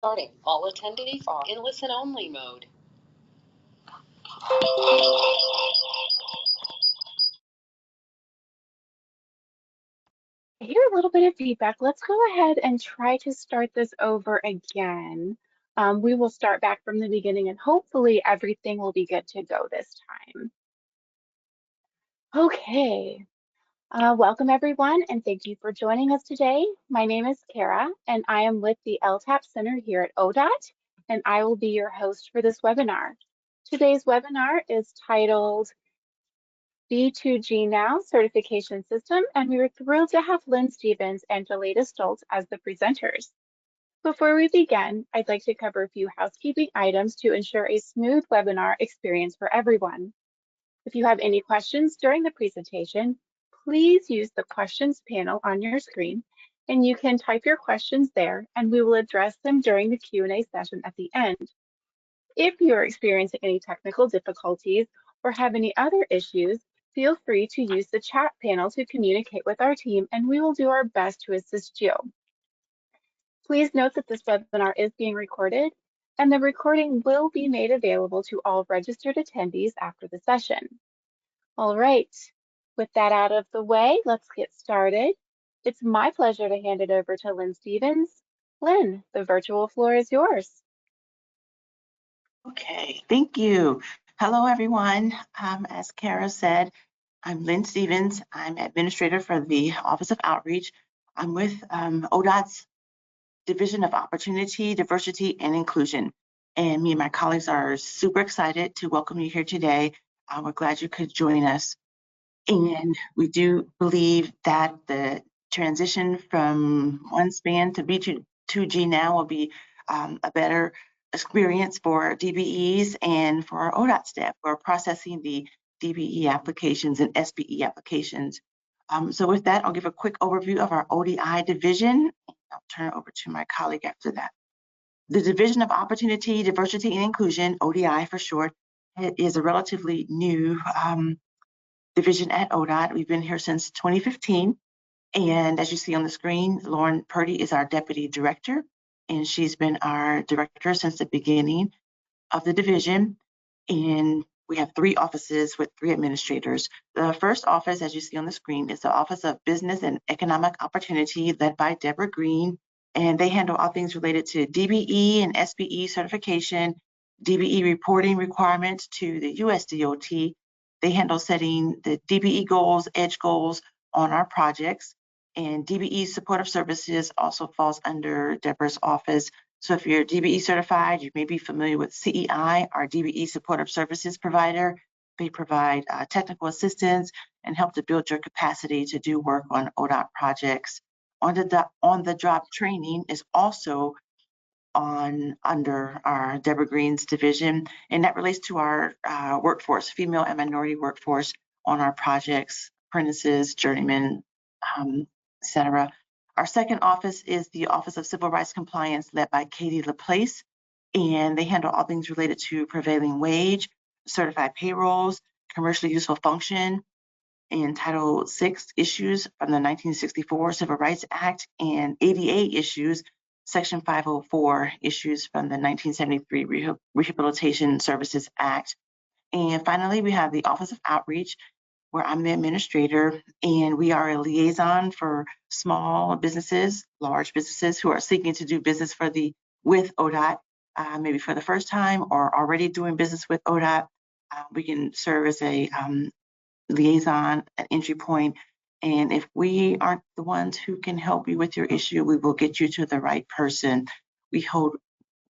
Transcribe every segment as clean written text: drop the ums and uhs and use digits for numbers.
Starting. All attendees are in listen-only mode. I hear a little bit of feedback. Let's go ahead and try to start this over again. We will start back from the beginning and hopefully everything will be good to go this time. Okay, welcome everyone and thank you for joining us today. My name is Kara and I am with the LTAP Center here at ODOT and I will be your host for this webinar. Today's webinar is titled B2G Now certification system, and we were thrilled to have Lynn Stevens and Jaleda Stoltz as the presenters. Before we begin, I'd like to cover a few housekeeping items to ensure a smooth webinar experience for everyone. If you have any questions during the presentation, please use the questions panel on your screen, and you can type your questions there, and we will address them during the Q&A session at the end. If you're experiencing any technical difficulties or have any other issues, feel free to use the chat panel to communicate with our team and we will do our best to assist you. Please note that this webinar is being recorded and the recording will be made available to all registered attendees after the session. All right, with that out of the way, let's get started. It's my pleasure to hand it over to Lynn Stevens. Lynn, the virtual floor is yours. Okay, thank you. Hello, everyone. As Kara said, I'm Lynn Stevens. I'm administrator for the Office of Outreach. I'm with ODOT's Division of Opportunity, Diversity, and Inclusion. And me and my colleagues are super excited to welcome you here today. We're glad you could join us. And we do believe that the transition from OneSpan to B2G Now will be a better experience for DBEs and for our ODOT staff. We're processing the DBE applications and SBE applications. So with that, I'll give a quick overview of our ODI division. I'll turn it over to my colleague after that. The Division of Opportunity, Diversity, and Inclusion, ODI for short, is a relatively new division at ODOT. We've been here since 2015. And as you see on the screen, Lauren Purdy is our deputy director, and she's been our director since the beginning of the division. And we have 3 offices with 3 administrators. The first office, as you see on the screen, is the Office of Business and Economic Opportunity, led by Deborah Green. And they handle all things related to DBE and SBE certification, DBE reporting requirements to the USDOT. They handle setting the DBE goals, EDGE goals on our projects. And DBE supportive services also falls under Deborah's office. So if you're DBE certified, you may be familiar with CEI, our DBE supportive services provider. They provide technical assistance and help to build your capacity to do work on ODOT projects. On the job training is also under our Deborah Green's division, and that relates to our workforce, female and minority workforce on our projects, apprentices, journeymen, etc. Our second office is the Office of Civil Rights Compliance, led by Katie LaPlace, and they handle all things related to prevailing wage, certified payrolls, commercially useful function, and Title VI issues from the 1964 Civil Rights Act, and ADA issues, Section 504 issues from the 1973 Rehabilitation Services Act. And finally, we have the Office of Outreach, where I'm the administrator, and we are a liaison for small businesses, large businesses who are seeking to do business with ODOT, maybe for the first time or already doing business with ODOT. We can serve as a liaison, an entry point, and if we aren't the ones who can help you with your issue, we will get you to the right person. We hold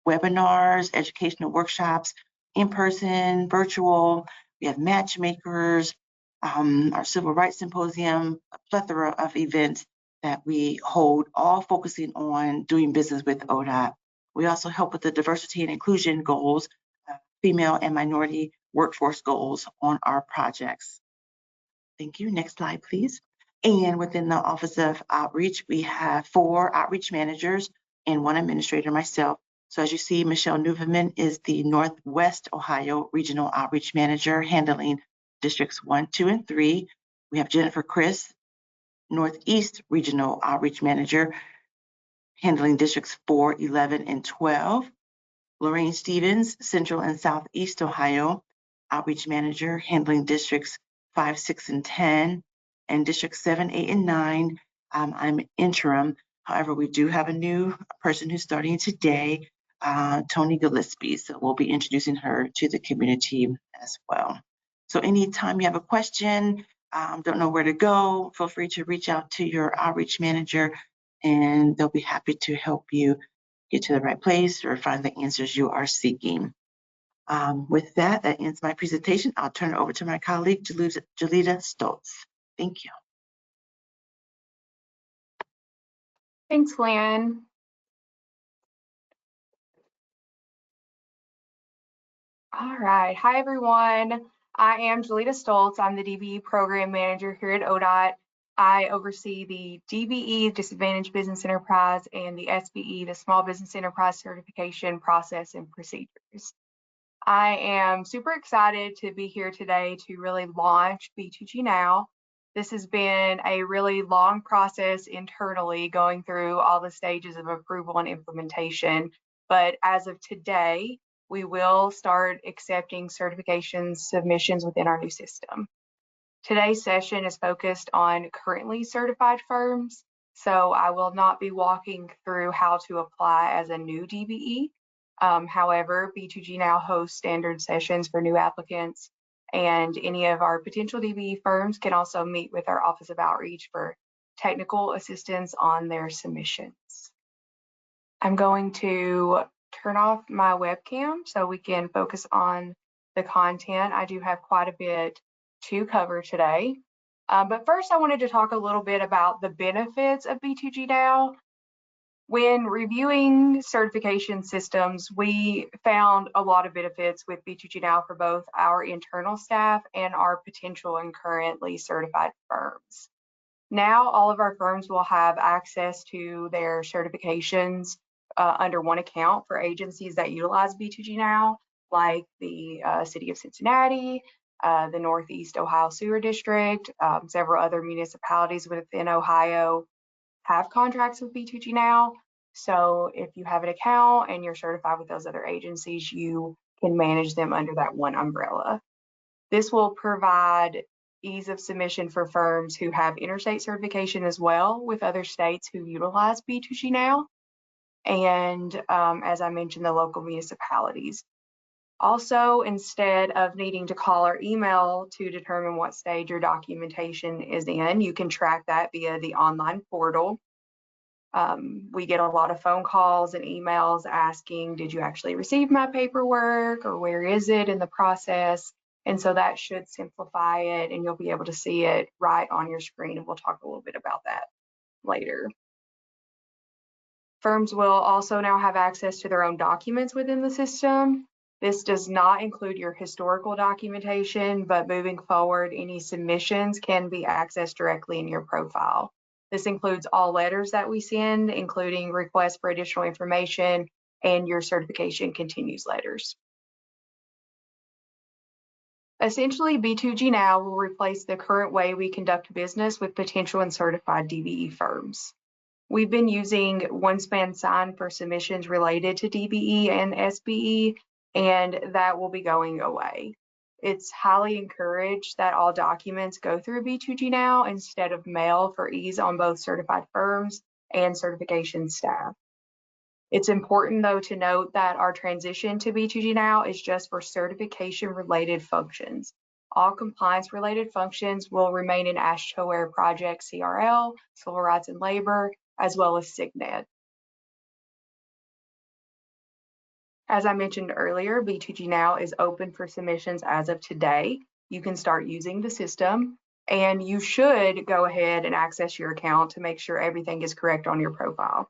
webinars, educational workshops, in person, virtual. We have matchmakers, our Civil Rights Symposium, a plethora of events that we hold, all focusing on doing business with ODOT. We also help with the diversity and inclusion goals, female and minority workforce goals on our projects. Thank you. Next slide, please. And within the Office of Outreach, we have 4 outreach managers and 1 administrator, myself. So as you see, Michelle Newverman is the Northwest Ohio Regional Outreach Manager, handling Districts 1, 2, and 3. We have Jennifer Chris, Northeast Regional Outreach Manager, handling districts 4, 11, and 12. Lorraine Stevens, Central and Southeast Ohio, outreach manager, handling districts 5, 6, and 10, and districts 7, 8, and 9. I'm interim. However, we do have a new person who's starting today, Tony Gillespie. So we'll be introducing her to the community as well. So anytime you have a question, don't know where to go, feel free to reach out to your outreach manager and they'll be happy to help you get to the right place or find the answers you are seeking. With that ends my presentation. I'll turn it over to my colleague, Julita Stoltz. Thank you. Thanks, Lynn. All right. Hi, everyone. I am Julita Stoltz. I'm the DBE program manager here at ODOT. I oversee the DBE, Disadvantaged Business Enterprise, and the SBE, the Small Business Enterprise Certification Process and Procedures. I am super excited to be here today to really launch B2G Now. This has been a really long process internally, going through all the stages of approval and implementation. But as of today, we will start accepting certification submissions within our new system. Today's session is focused on currently certified firms, so I will not be walking through how to apply as a new DBE. However, B2G Now hosts standard sessions for new applicants, and any of our potential DBE firms can also meet with our Office of Outreach for technical assistance on their submissions. I'm going to turn off my webcam so we can focus on the content. I do have quite a bit to cover today. But first, I wanted to talk a little bit about the benefits of B2G Now. When reviewing certification systems, we found a lot of benefits with B2G Now for both our internal staff and our potential and currently certified firms. Now, all of our firms will have access to their certifications under one account for agencies that utilize B2G Now, like the City of Cincinnati, the Northeast Ohio Sewer District, several other municipalities within Ohio have contracts with B2G Now. So if you have an account and you're certified with those other agencies, you can manage them under that one umbrella. This will provide ease of submission for firms who have interstate certification as well with other states who utilize B2G Now. And as I mentioned, the local municipalities. Also, instead of needing to call or email to determine what stage your documentation is in, you can track that via the online portal. We get a lot of phone calls and emails asking, did you actually receive my paperwork, or where is it in the process? And so that should simplify it, and you'll be able to see it right on your screen, and we'll talk a little bit about that later. Firms will also now have access to their own documents within the system. This does not include your historical documentation, but moving forward, any submissions can be accessed directly in your profile. This includes all letters that we send, including requests for additional information and your certification continues letters. Essentially, B2G Now will replace the current way we conduct business with potential and certified DBE firms. We've been using one-span sign for submissions related to DBE and SBE, and that will be going away. It's highly encouraged that all documents go through B2G Now instead of mail for ease on both certified firms and certification staff. It's important, though, to note that our transition to B2G Now is just for certification-related functions. All compliance-related functions will remain in AASHTO project CRL, Civil Rights and Labor, as well as SIGNET. As I mentioned earlier, B2G Now is open for submissions as of today. You can start using the system, and you should go ahead and access your account to make sure everything is correct on your profile.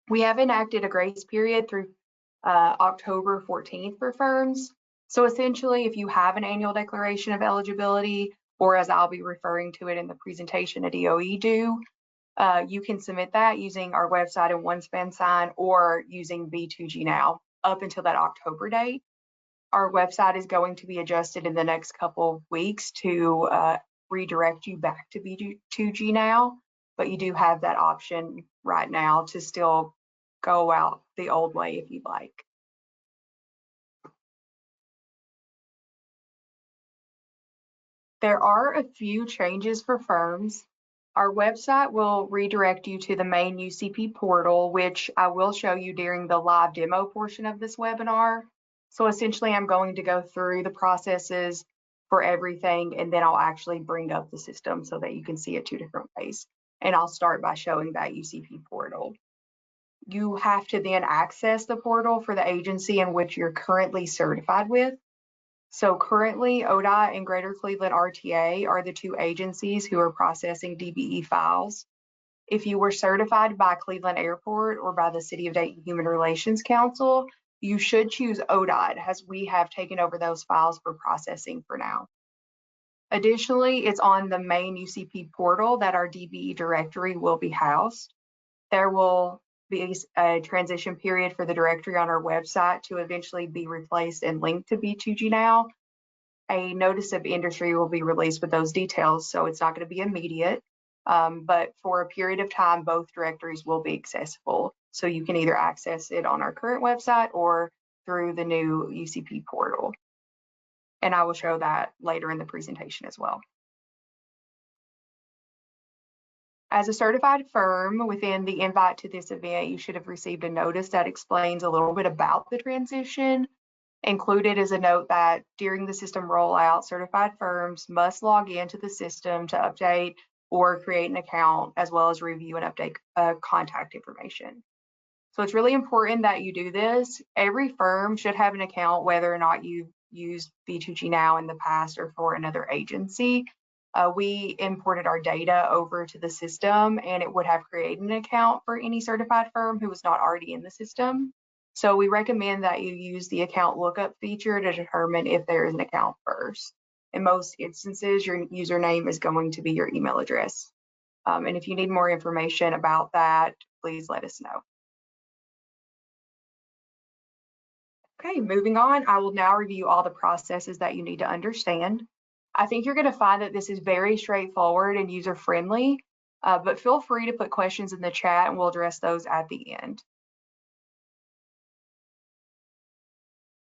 We have enacted a grace period through October 14th for firms. So essentially, if you have an annual declaration of eligibility, or as I'll be referring to it in the presentation, a DOE due, you can submit that using our website and one-span sign or using B2G Now up until that October date. Our website is going to be adjusted in the next couple of weeks to redirect you back to B2G Now. but you do have that option right now to still go out the old way if you'd like. There are a few changes for firms. Our website will redirect you to the main UCP portal, which I will show you during the live demo portion of this webinar. So essentially, I'm going to go through the processes for everything, and then I'll actually bring up the system so that you can see it 2 different ways. And I'll start by showing that UCP portal. You have to then access the portal for the agency in which you're currently certified with. So currently, ODOT and Greater Cleveland RTA are the 2 agencies who are processing DBE files. If you were certified by Cleveland Airport or by the City of Dayton Human Relations Council, you should choose ODOT, as we have taken over those files for processing for now. Additionally, it's on the main UCP portal that our DBE directory will be housed. There will be a transition period for the directory on our website to eventually be replaced and linked to B2G Now. A notice of industry will be released with those details, so it's not going to be immediate, but for a period of time, both directories will be accessible. So you can either access it on our current website or through the new UCP portal. And I will show that later in the presentation as well. As a certified firm, within the invite to this event, you should have received a notice that explains a little bit about the transition. Included is a note that during the system rollout, certified firms must log into the system to update or create an account, as well as review and update contact information. So it's really important that you do this. Every firm should have an account, whether or not you've used B2G Now in the past or for another agency. We imported our data over to the system, and it would have created an account for any certified firm who was not already in the system. So we recommend that you use the account lookup feature to determine if there is an account first. In most instances, your username is going to be your email address. And if you need more information about that, please let us know. Okay, moving on, I will now review all the processes that you need to understand. I think you're going to find that this is very straightforward and user-friendly, but feel free to put questions in the chat and we'll address those at the end.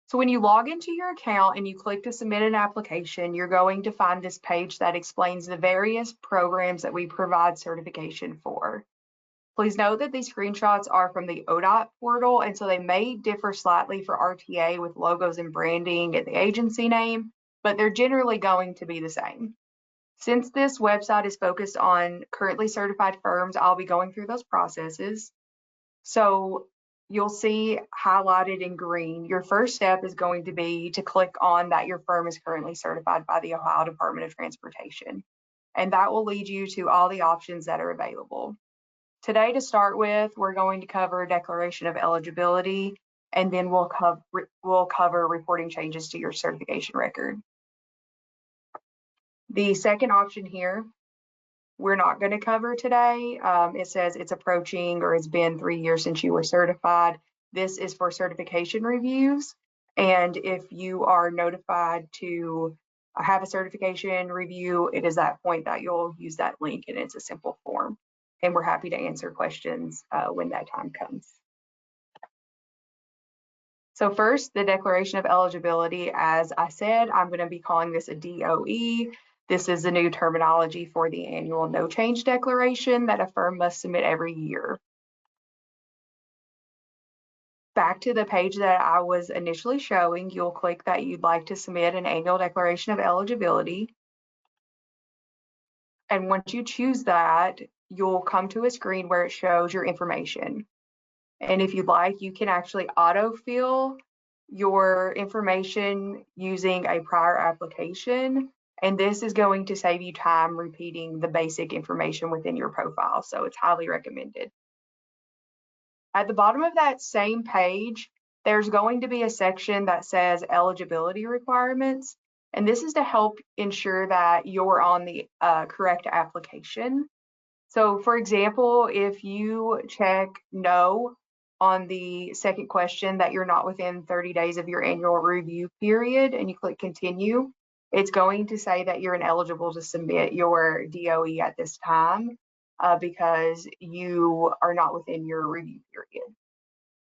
So when you log into your account and you click to submit an application, you're going to find this page that explains the various programs that we provide certification for. Please note that these screenshots are from the ODOT portal, and so they may differ slightly for RTA with logos and branding and the agency name, but they're generally going to be the same. Since this website is focused on currently certified firms, I'll be going through those processes. So you'll see highlighted in green, your first step is going to be to click on that your firm is currently certified by the Ohio Department of Transportation. And that will lead you to all the options that are available. Today, to start with, we're going to cover declaration of eligibility, and then we'll cover reporting changes to your certification record. The second option here, we're not going to cover today. It says it's approaching or it's been 3 years since you were certified. This is for certification reviews. And if you are notified to have a certification review, it is that point that you'll use that link, and it's a simple form. And we're happy to answer questions when that time comes. So first, the declaration of eligibility. As I said, I'm going to be calling this a DOE. This is the new terminology for the annual no change declaration that a firm must submit every year. Back to the page that I was initially showing, you'll click that you'd like to submit an annual declaration of eligibility. And once you choose that, you'll come to a screen where it shows your information. And if you'd like, you can actually autofill your information using a prior application. And this is going to save you time repeating the basic information within your profile. So it's highly recommended. At the bottom of that same page, there's going to be a section that says eligibility requirements. And this is to help ensure that you're on the correct application. So for example, if you check no on the second question that you're not within 30 days of your annual review period and you click continue, it's going to say that you're ineligible to submit your DOE at this time. because you are not within your review period.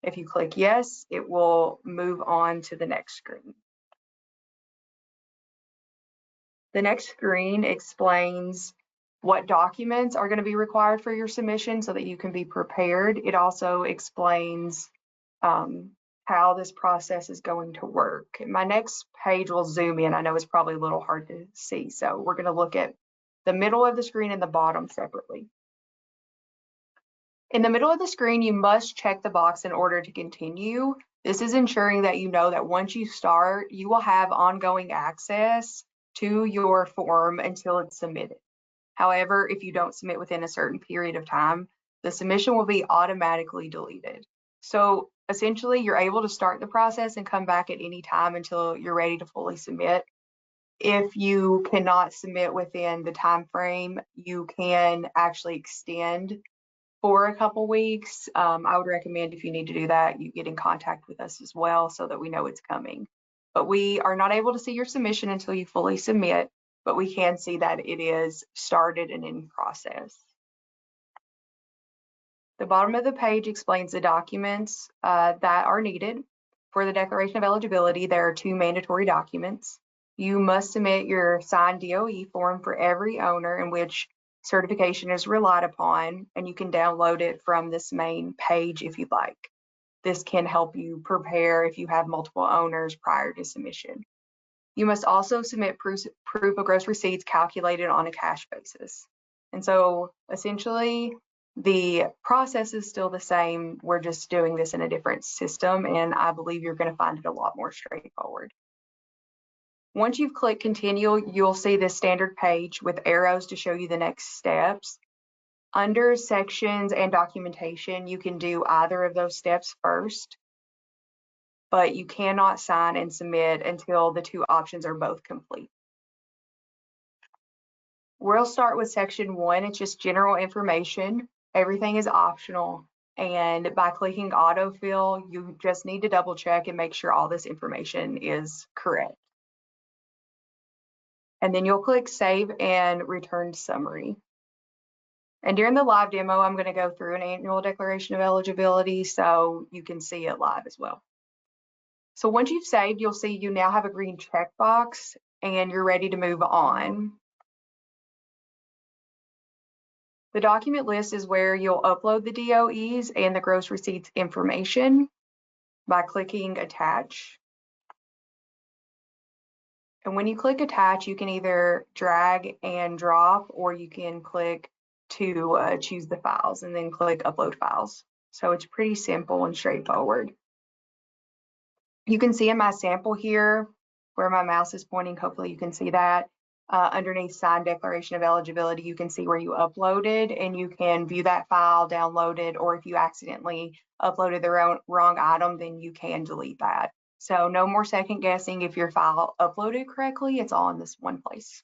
If you click yes, it will move on to the next screen. The next screen explains what documents are going to be required for your submission so that you can be prepared. It also explains how this process is going to work. My next page will zoom in. I know it's probably a little hard to see, so we're going to look at the middle of the screen and the bottom separately. In the middle of the screen, you must check the box in order to continue. This is ensuring that you know that once you start, you will have ongoing access to your form until it's submitted. However, if you don't submit within a certain period of time, the submission will be automatically deleted. So essentially, you're able to start the process and come back at any time until you're ready to fully submit. If you cannot submit within the time frame, you can actually extend for a couple weeks. I would recommend, if you need to do that, you get in contact with us as well so that we know it's coming. But we are not able to see your submission until you fully submit, but we can see that it is started and in process. The bottom of the page explains the documents that are needed. For the declaration of eligibility, there are 2 mandatory documents. You must submit your signed DOE form for every owner in which certification is relied upon, and you can download it from this main page if you'd like. This can help you prepare if you have multiple owners prior to submission. You must also submit proof of gross receipts calculated on a cash basis. And so essentially, the process is still the same. We're just doing this in a different system, and I believe you're going to find it a lot more straightforward. Once you've clicked continue, you'll see this standard page with arrows to show you the next steps. Under sections and documentation, you can do either of those steps first, but you cannot sign and submit until the 2 options are both complete. We'll start with section 1. It's just general information. Everything is optional. And by clicking autofill, you just need to double check and make sure all this information is correct. And then you'll click save and return summary. And during the live demo, I'm going to go through an annual declaration of eligibility so you can see it live as well. So once you've saved, you'll see you now have a green checkbox and you're ready to move on. The document list is where you'll upload the DOEs and the gross receipts information by clicking attach. And when you click attach, you can either drag and drop, or you can click to choose the files and then click upload files. So it's pretty simple and straightforward. You can see in my sample here where my mouse is pointing, hopefully you can see that. Underneath signed declaration of eligibility, you can see where you uploaded, and you can view that file, download it, or if you accidentally uploaded the wrong item, then you can delete that. So no more second guessing if your file uploaded correctly, it's all in this one place.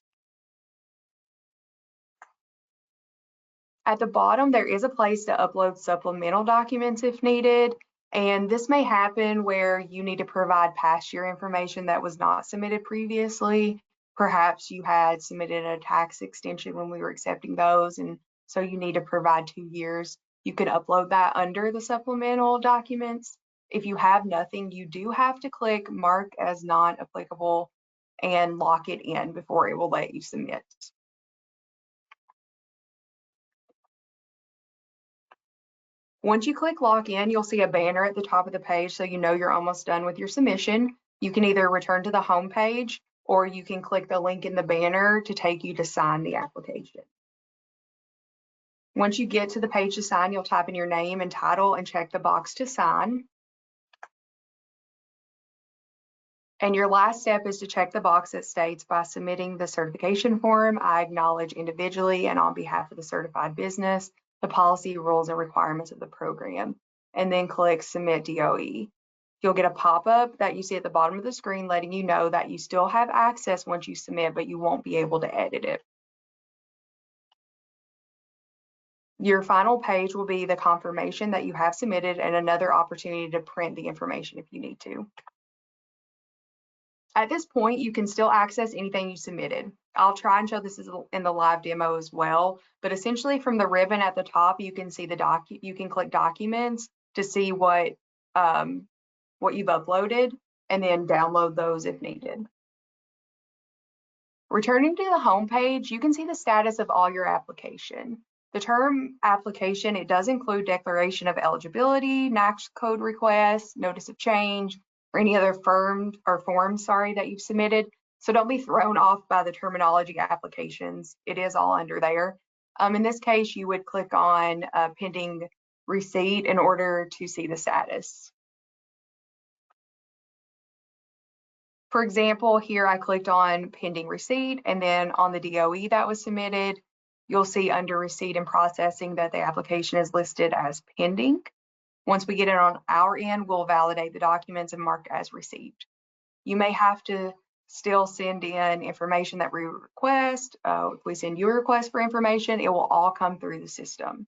At the bottom, there is a place to upload supplemental documents if needed. And this may happen where you need to provide past year information that was not submitted previously. Perhaps you had submitted a tax extension when we were accepting those, and so you need to provide 2 years. You can upload that under the supplemental documents. If you have nothing, you do have to click mark as non-applicable and lock it in before it will let you submit. Once you click lock in, you'll see a banner at the top of the page so you know you're almost done with your submission. You can either return to the home page, or you can click the link in the banner to take you to sign the application. Once you get to the page to sign, you'll type in your name and title and check the box to sign. And your last step is to check the box that states, by submitting the certification form, I acknowledge individually and on behalf of the certified business the policy, rules, and requirements of the program, and then click Submit DOE. You'll get a pop-up that you see at the bottom of the screen letting you know that you still have access once you submit, but you won't be able to edit it. Your final page will be the confirmation that you have submitted and another opportunity to print the information if you need to. At this point, you can still access anything you submitted. I'll try and show this in the live demo as well, but essentially from the ribbon at the top, you can see you can click documents to see what you've uploaded and then download those if needed. Returning to the home page, you can see the status of all your application. The term application, it does include declaration of eligibility, NAICS code requests, notice of change, or any other forms that you've submitted. So don't be thrown off by the terminology applications. It is all under there. In this case, you would click on pending receipt in order to see the status. For example, here I clicked on pending receipt, and then on the DOE that was submitted, you'll see under receipt and processing that the application is listed as pending. Once we get it on our end, we'll validate the documents and mark as received. You may have to still send in information that we request. If we send you a request for information, it will all come through the system.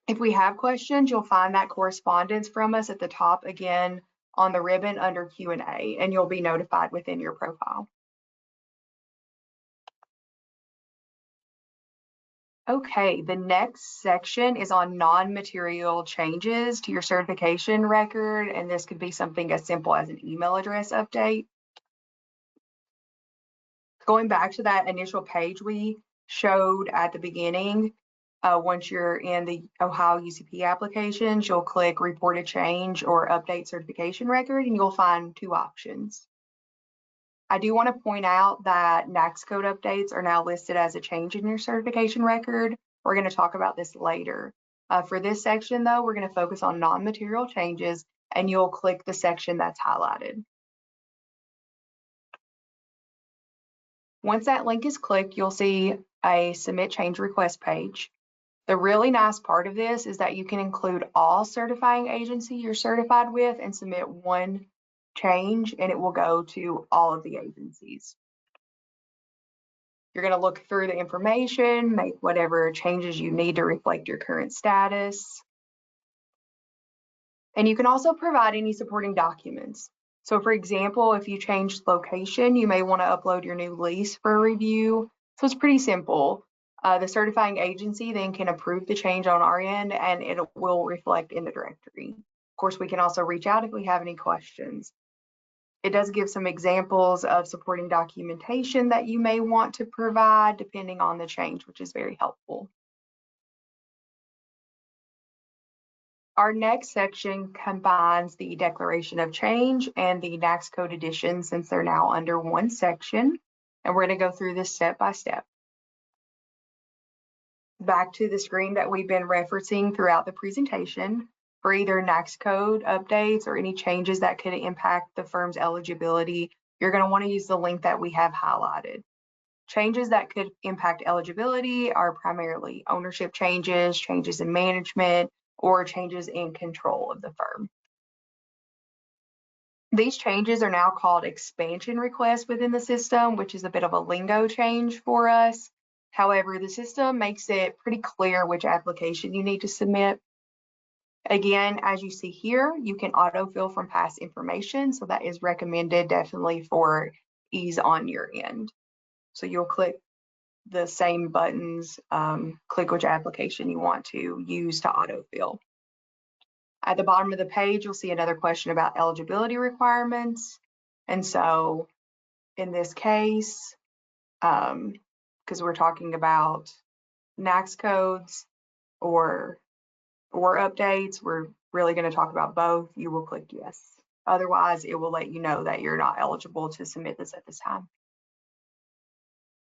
If we have questions, you'll find that correspondence from us at the top again on the ribbon under Q&A, and you'll be notified within your profile. Okay, the next section is on non-material changes to your certification record, and this could be something as simple as an email address update. Going back to that initial page we showed at the beginning, once you're in the Ohio UCP applications, you'll click Report a Change or Update Certification Record, and you'll find two options. I do want to point out that NAICS code updates are now listed as a change in your certification record. We're going to talk about this later. For this section, though, we're going to focus on non-material changes, and you'll click the section that's highlighted. Once that link is clicked, you'll see a Submit Change Request page. The really nice part of this is that you can include all certifying agency you're certified with and submit one change, and it will go to all of the agencies. You're going to look through the information, make whatever changes you need to reflect your current status. And you can also provide any supporting documents. So for example, if you change location, you may want to upload your new lease for a review. So it's pretty simple. The certifying agency then can approve the change on our end, and it will reflect in the directory. Of course, we can also reach out if we have any questions. It does give some examples of supporting documentation that you may want to provide depending on the change, which is very helpful. Our next section combines the declaration of change and the NAICS code addition, since they're now under one section, and we're going to go through this step by step. Back to the screen that we've been referencing throughout the presentation. For either NAICS code updates or any changes that could impact the firm's eligibility, you're going to want to use the link that we have highlighted. Changes that could impact eligibility are primarily ownership changes, changes in management, or changes in control of the firm. These changes are now called expansion requests within the system, which is a bit of a lingo change for us. However, the system makes it pretty clear which application you need to submit. Again, as you see here, you can autofill from past information, so that is recommended definitely for ease on your end. So you'll click the same buttons, click which application you want to use to autofill. At the bottom of the page, you'll see another question about eligibility requirements. And so in this case, because we're talking about NAICS codes or updates, we're really going to talk about both. You will click yes. Otherwise, it will let you know that you're not eligible to submit this at this time.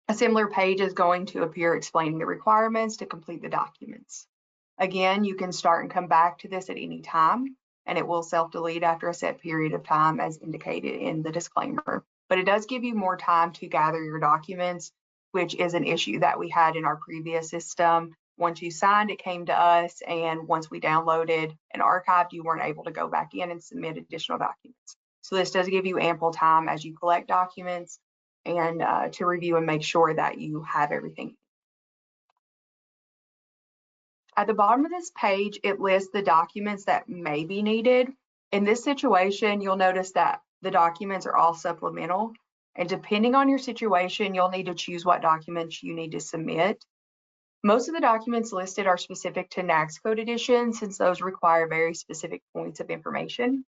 A similar page is going to appear explaining the requirements to complete the documents. Again, you can start and come back to this at any time, and it will self-delete after a set period of time as indicated in the disclaimer. But it does give you more time to gather your documents, which is an issue that we had in our previous system. Once you signed, it came to us, and once we downloaded and archived, you weren't able to go back in and submit additional documents. So this does give you ample time as you collect documents and to review and make sure that you have everything. At the bottom of this page, it lists the documents that may be needed. In this situation, you'll notice that the documents are all supplemental, and depending on your situation, you'll need to choose what documents you need to submit. Most of the documents listed are specific to NAAQS code edition, since those require very specific points of information.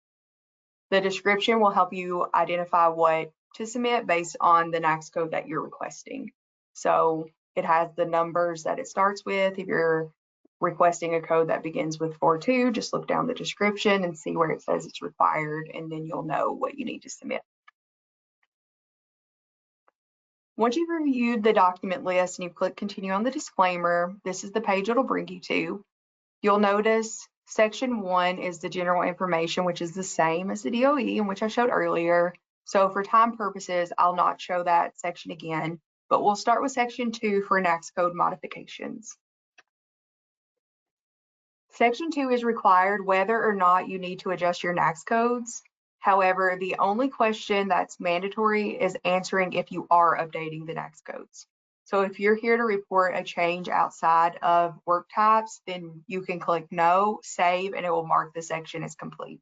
The description will help you identify what to submit based on the NAAQS code that you're requesting. So it has the numbers that it starts with. If you're requesting a code that begins with 42, just look down the description and see where it says it's required, and then you'll know what you need to submit. Once you've reviewed the document list and you click continue on the disclaimer, this is the page it'll bring you to. You'll notice section 1 is the general information, which is the same as the DOE, in which I showed earlier. So for time purposes, I'll not show that section again, but we'll start with section 2 for NAAQS code modifications. Section 2 is required whether or not you need to adjust your NAAQS codes. However, the only question that's mandatory is answering if you are updating the NAAQS codes. So if you're here to report a change outside of work types, then you can click no, save, and it will mark the section as complete.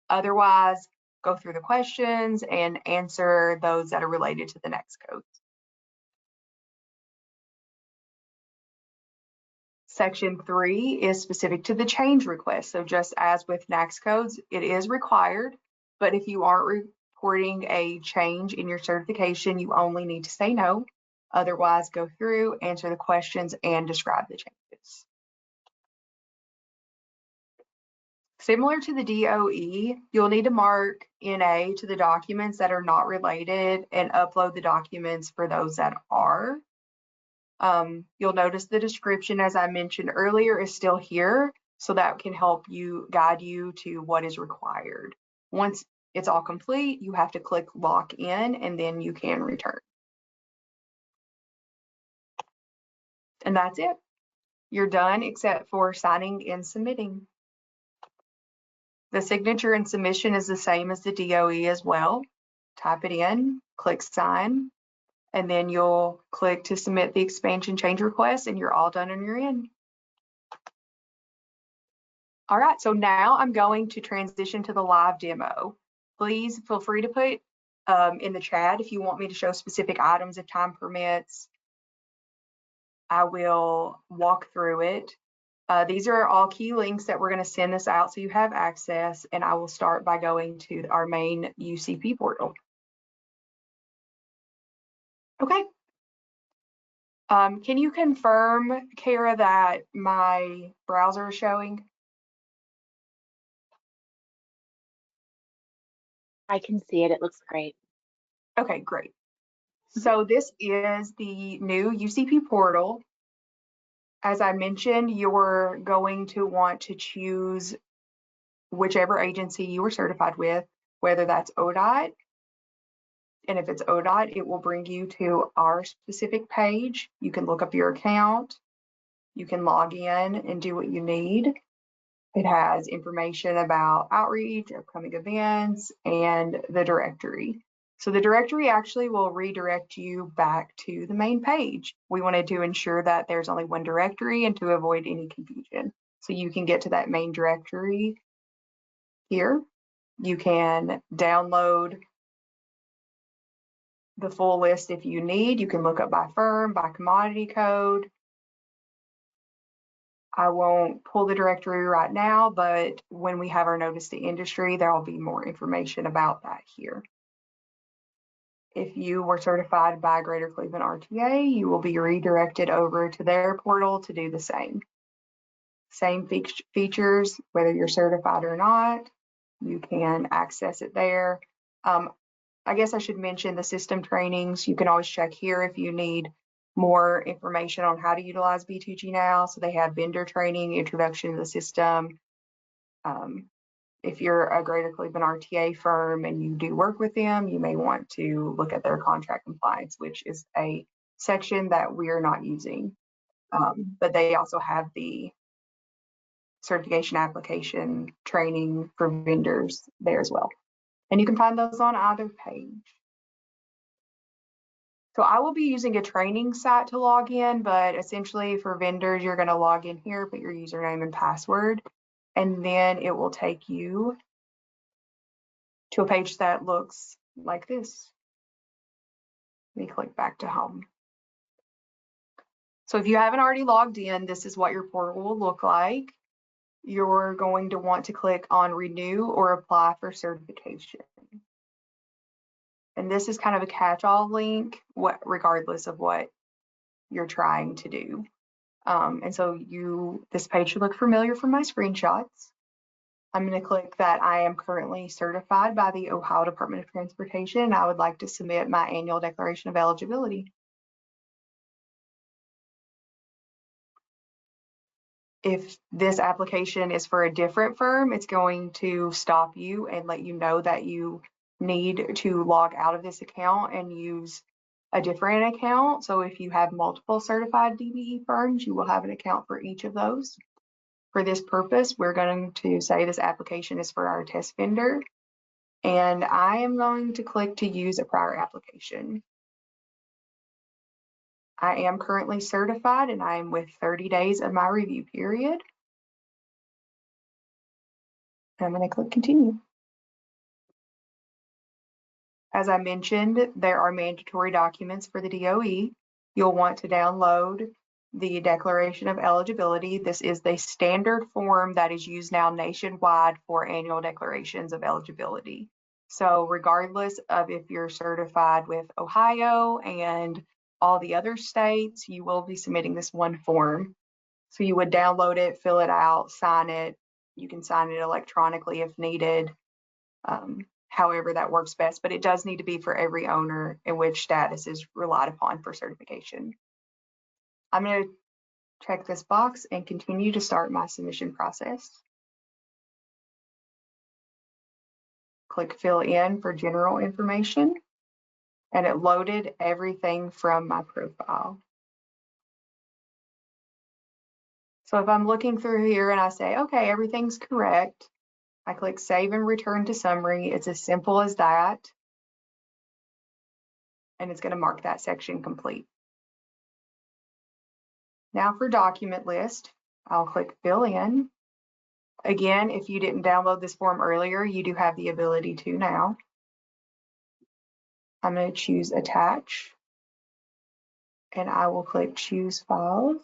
Otherwise, go through the questions and answer those that are related to the NAAQS codes. Section 3 is specific to the change request. So just as with NAAQS codes, it is required, but if you aren't reporting a change in your certification, you only need to say no. Otherwise, go through, answer the questions, and describe the changes. Similar to the DOE, you'll need to mark NA to the documents that are not related and upload the documents for those that are. You'll notice the description, as I mentioned earlier, is still here, so that can help you guide you to what is required. Once it's all complete, you have to click lock in, and then you can return. And that's it. You're done except for signing and submitting. The signature and submission is the same as the DOE as well. Type it in, click sign, and then you'll click to submit the expansion change request, and you're all done and you're in. All right, so now I'm going to transition to the live demo. Please feel free to put in the chat if you want me to show specific items if time permits. I will walk through it. These are all key links that we're going to send this out so you have access, and I will start by going to our main UCP portal. Okay. Can you confirm, Kara, that my browser is showing? I can see it. It looks great. Okay, great. So this is the new UCP portal. As I mentioned, you're going to want to choose whichever agency you were certified with, whether that's ODOT. And if it's ODOT, it will bring you to our specific page. You can look up your account. You can log in and do what you need. It has information about outreach, upcoming events, and the directory. So the directory actually will redirect you back to the main page. We wanted to ensure that there's only one directory and to avoid any confusion. So you can get to that main directory here. You can download the full list if you need. You can look up by firm, by commodity code. I won't pull the directory right now, but when we have our notice to industry, there will be more information about that here. If you were certified by Greater Cleveland RTA, you will be redirected over to their portal to do the same. Same features, whether you're certified or not, you can access it there. I guess I should mention the system trainings. You can always check here if you need more information on how to utilize B2G Now. So they have vendor training, introduction to the system. If you're a Greater Cleveland RTA firm and you do work with them, you may want to look at their contract compliance, which is a section that we're not using. But they also have the certification application training for vendors there as well. And you can find those on either page. So I will be using a training site to log in, but essentially for vendors, you're going to log in here, put your username and password, and then it will take you to a page that looks like this. Let me click back to home. So if you haven't already logged in, this is what your portal will look like. You're going to want to click on renew or apply for certification. And this is kind of a catch-all link, regardless of what you're trying to do. And so this page should look familiar from my screenshots. I'm going to click that I am currently certified by the Ohio Department of Transportation, and I would like to submit my annual declaration of eligibility. If this application is for a different firm, it's going to stop you and let you know that you need to log out of this account and use a different account. So if you have multiple certified DBE firms, you will have an account for each of those. For this purpose, we're going to say this application is for our test vendor, and I am going to click to use a prior application. I am currently certified and I am with 30 days of my review period. I'm going to click continue. As I mentioned, there are mandatory documents for the DOE. You'll want to download the Declaration of Eligibility. This is the standard form that is used now nationwide for annual declarations of eligibility. So regardless of if you're certified with Ohio and all the other states, you will be submitting this one form. So you would download it, fill it out, sign it. You can sign it electronically if needed. However that works best, but it does need to be for every owner in which status is relied upon for certification. I'm going to check this box and continue to start my submission process. Click fill in for general information, and it loaded everything from my profile. So if I'm looking through here and I say, okay, everything's correct, I click save and return to summary. It's as simple as that. And it's going to mark that section complete. Now for document list, I'll click fill in. Again, if you didn't download this form earlier, you do have the ability to now. I'm going to choose attach, and I will click choose files.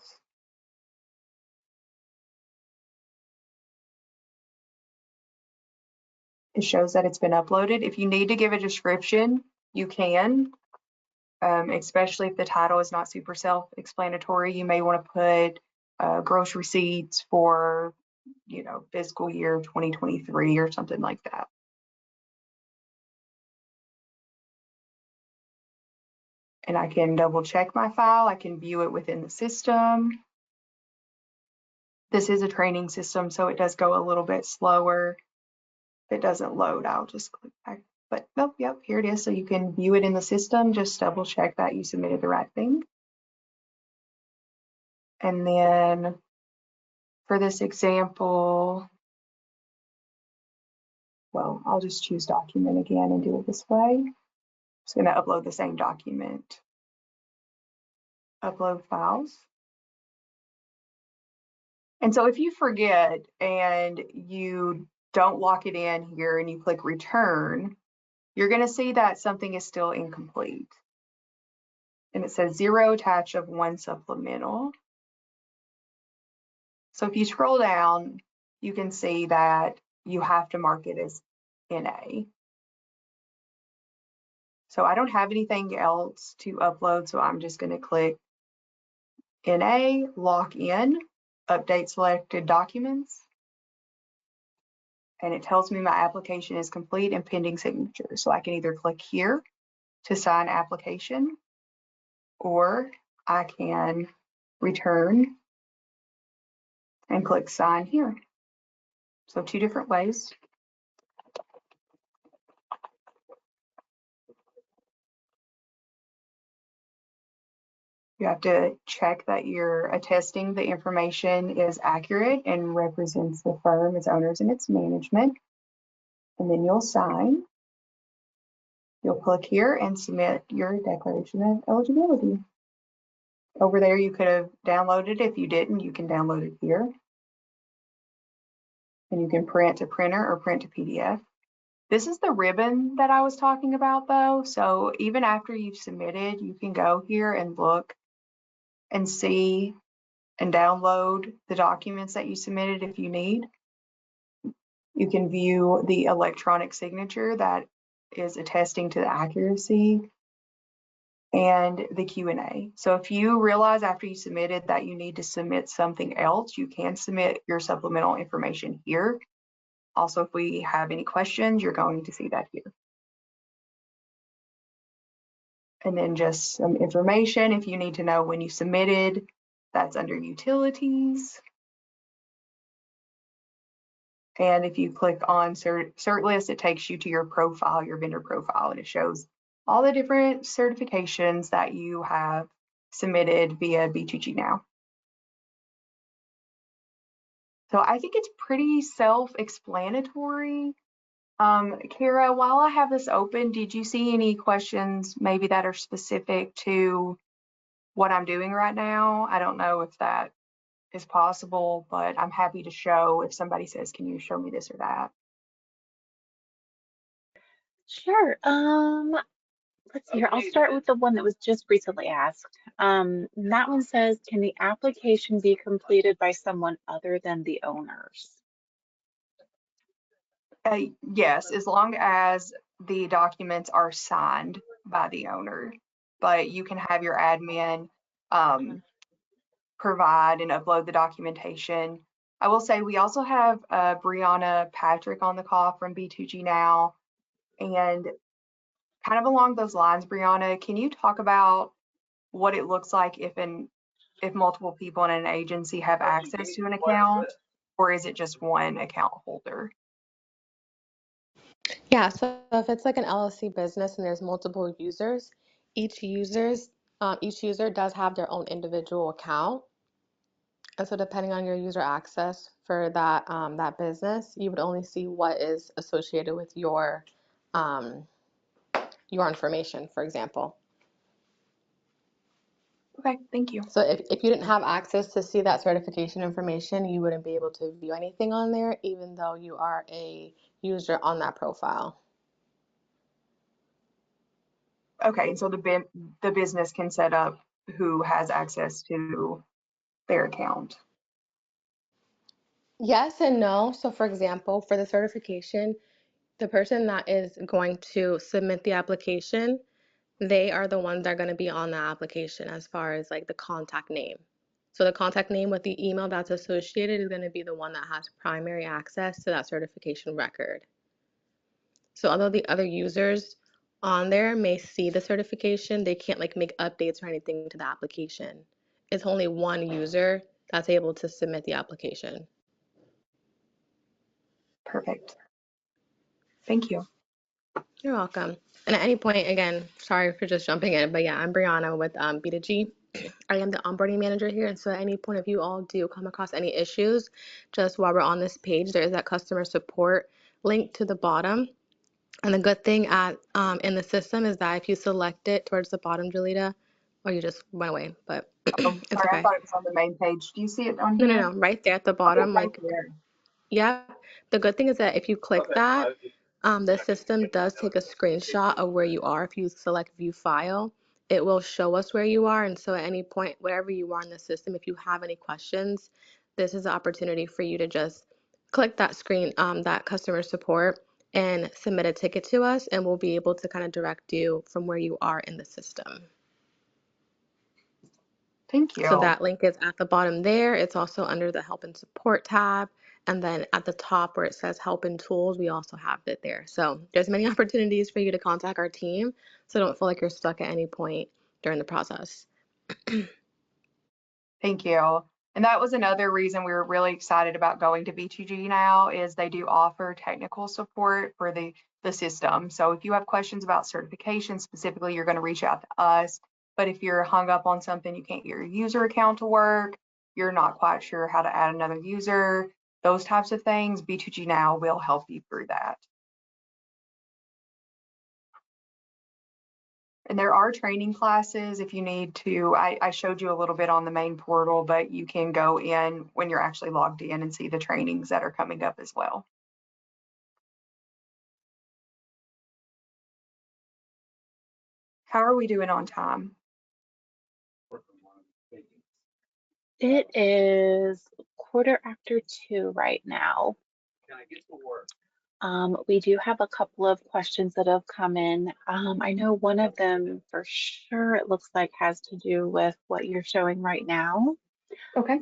It shows that it's been uploaded. If you need to give a description, you can, especially if the title is not super self-explanatory. You may want to put gross receipts for, fiscal year 2023 or something like that. And I can double check my file. I can view it within the system. This is a training system, so it does go a little bit slower. If it doesn't load, I'll just click back. But nope, yep, here it is. So you can view it in the system. Just double check that you submitted the right thing. And then for this example, well, I'll just choose document again and do it this way. I'm just going to upload the same document. Upload files. And so if you forget and you don't lock it in here and you click return, you're going to see that something is still incomplete. And it says 0 attach of 1 supplemental. So if you scroll down, you can see that you have to mark it as NA. So I don't have anything else to upload, so I'm just going to click NA, lock in, update selected documents, and it tells me my application is complete and pending signature. So I can either click here to sign application, or I can return and click sign here. So 2 different ways. You have to check that you're attesting the information is accurate and represents the firm, its owners, and its management. And then you'll sign. You'll click here and submit your declaration of eligibility. Over there, you could have downloaded it. If you didn't, you can download it here. And you can print to printer or print to PDF. This is the ribbon that I was talking about though. So even after you've submitted, you can go here and look and see and download the documents that you submitted if you need. You can view the electronic signature that is attesting to the accuracy and the Q&A. So if you realize after you submitted that you need to submit something else, you can submit your supplemental information here. Also, if we have any questions, you're going to see that here. And then just some information if you need to know when you submitted, that's under utilities. And if you click on cert list, it takes you to your profile, your vendor profile, and it shows all the different certifications that you have submitted via B2G Now. So I think it's pretty self-explanatory. Kara, while I have this open, did you see any questions maybe that are specific to what I'm doing right now? I don't know if that is possible, but I'm happy to show if somebody says, can you show me this or that? Sure. Let's see here. I'll start with the one that was just recently asked. And that one says, can the application be completed by someone other than the owners? Yes, as long as the documents are signed by the owner, but you can have your admin provide and upload the documentation. I will say we also have Brianna Patrick on the call from B2G Now, and kind of along those lines, Brianna, can you talk about what it looks like if multiple people in an agency have access to an account, or is it just one account holder? Yeah, so if it's like an LLC business and there's multiple users, each user does have their own individual account. And so depending on your user access for that business, you would only see what is associated with your information, for example. Okay, thank you. So if you didn't have access to see that certification information, you wouldn't be able to view anything on there, even though you are a user on that profile. Okay, so the business can set up who has access to their account. Yes and no. So for example, for the certification, the person that is going to submit the application, they are the ones that are going to be on the application as far as like the contact name. So the contact name with the email that's associated is going to be the one that has primary access to that certification record. So although the other users on there may see the certification, they can't like make updates or anything to the application. It's only one user that's able to submit the application. Perfect. Thank you. You're welcome. And at any point, again, sorry for just jumping in, but yeah, I'm Brianna with B2G. I am the onboarding manager here, and so at any point, if you all do come across any issues, just while we're on this page, there is that customer support link to the bottom. And the good thing in the system is that if you select it towards the bottom, Julita, or you just went away, but Oh, it's sorry, I okay. thought it was on the main page. Do you see it on No, here? no, no, right there at the Oh, bottom, right like, there. yeah. The good thing is that if you click that, the system does take a screenshot of where you are. If you select view file, it will show us where you are. And so at any point, wherever you are in the system, if you have any questions, this is the opportunity for you to just click that screen, that customer support, and submit a ticket to us, and we'll be able to kind of direct you from where you are in the system. Thank you. So that link is at the bottom there. It's also under the help and support tab. And then at the top where it says help and tools, we also have it there. So there's many opportunities for you to contact our team. So don't feel like you're stuck at any point during the process. Thank you. And that was another reason we were really excited about going to B2G Now is they do offer technical support for the system. So if you have questions about certification specifically, you're going to reach out to us. But if you're hung up on something, you can't get your user account to work, you're not quite sure how to add another user, those types of things, B2G Now will help you through that. And there are training classes if you need to. I showed you a little bit on the main portal, but you can go in when you're actually logged in and see the trainings that are coming up as well. How are we doing on time? It is 2:15 right now. We do have a couple of questions that have come in. I know one of them for sure it looks like has to do with what you're showing right now. Okay.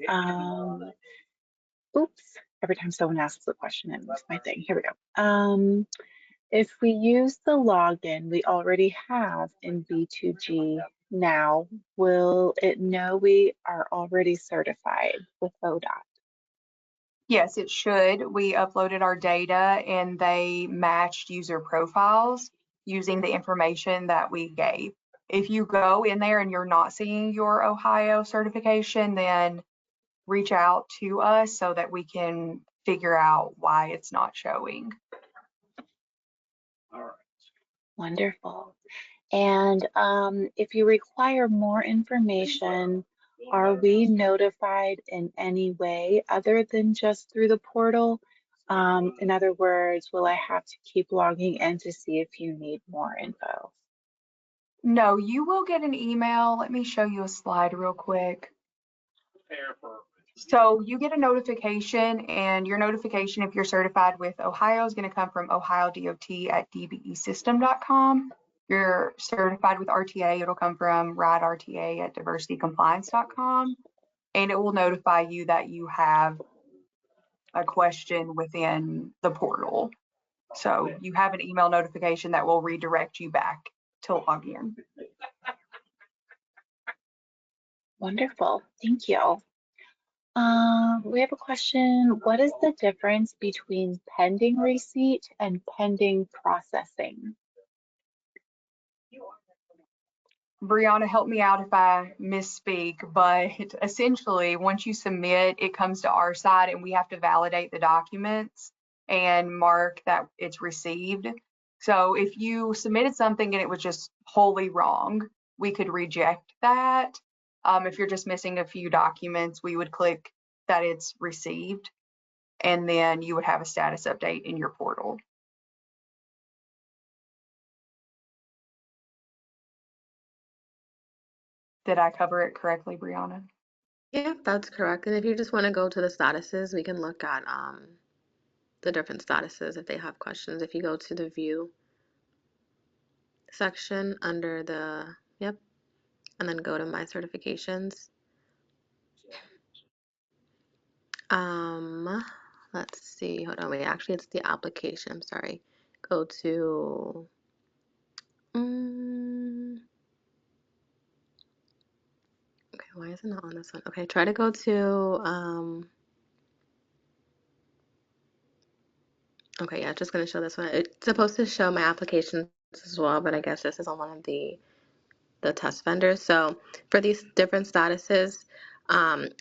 Oops, every time someone asks a question, it moves my thing. Here we go. If we use the login we already have in B2G Now, will it know we are already certified with ODOT? Yes, it should. We uploaded our data and they matched user profiles using the information that we gave. If you go in there and you're not seeing your Ohio certification, then reach out to us so that we can figure out why it's not showing. Wonderful. And if you require more information, are we notified in any way other than just through the portal? In other words, will I have to keep logging in to see if you need more info? No, you will get an email. Let me show you a slide real quick. So you get a notification, and your notification, if you're certified with Ohio, is going to come from ohiodot@dbesystem.com. You're certified with RTA, it'll come from RTA@diversitycompliance.com, and it will notify you that you have a question within the portal. So you have an email notification that will redirect you back to log in. Wonderful. Thank you. We have a question. What is the difference between pending receipt and pending processing? Brianna, help me out if I misspeak, but essentially, once you submit, it comes to our side and we have to validate the documents and mark that it's received. So if you submitted something and it was just wholly wrong, we could reject that. If you're just missing a few documents, we would click that it's received, and then you would have a status update in your portal. Did I cover it correctly, Brianna? Yeah, that's correct. And if you just want to go to the statuses, we can look at the different statuses if they have questions. If you go to the view section under the, yep, and then go to my certifications. Let's see, hold on, wait, actually it's the application, I'm sorry. Go to, okay, why is it not on this one? Okay, try to go to, okay, yeah, it's just gonna show this one. It's supposed to show my applications as well, but I guess this is on one of the test vendors. So for these different statuses,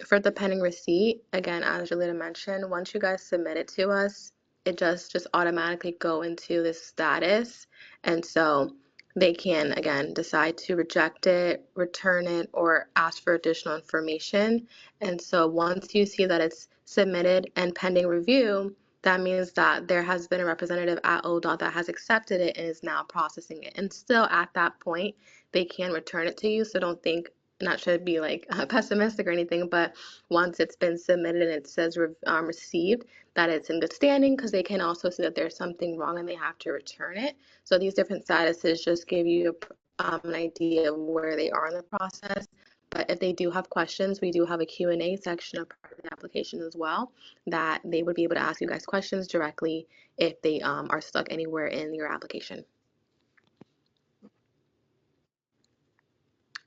for the pending receipt, again, as Julita mentioned, once you guys submit it to us, it just automatically go into this status. And so they can, again, decide to reject it, return it, or ask for additional information. And so once you see that it's submitted and pending review, that means that there has been a representative at ODOT that has accepted it and is now processing it. And still at that point, they can return it to you. So don't think, not to be like pessimistic or anything, but once it's been submitted and it says received, that it's in good standing, because they can also see that there's something wrong and they have to return it. So these different statuses just give you an idea of where they are in the process. But if they do have questions, we do have a Q&A section of part of the application as well, that they would be able to ask you guys questions directly if they are stuck anywhere in your application.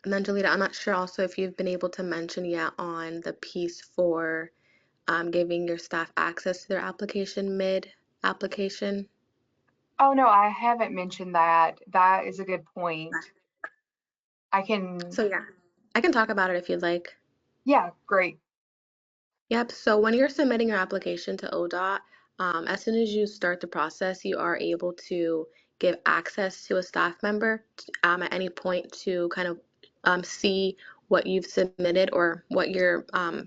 And then, Jalita, I'm not sure also if you've been able to mention yet on the piece for giving your staff access to their application mid-application. Oh, no, I haven't mentioned that. That is a good point. I can, So yeah, I can talk about it if you'd like. yeah, great. Yep, so when you're submitting your application to ODOT, as soon as you start the process, you are able to give access to a staff member at any point to kind of see what you've submitted or what you're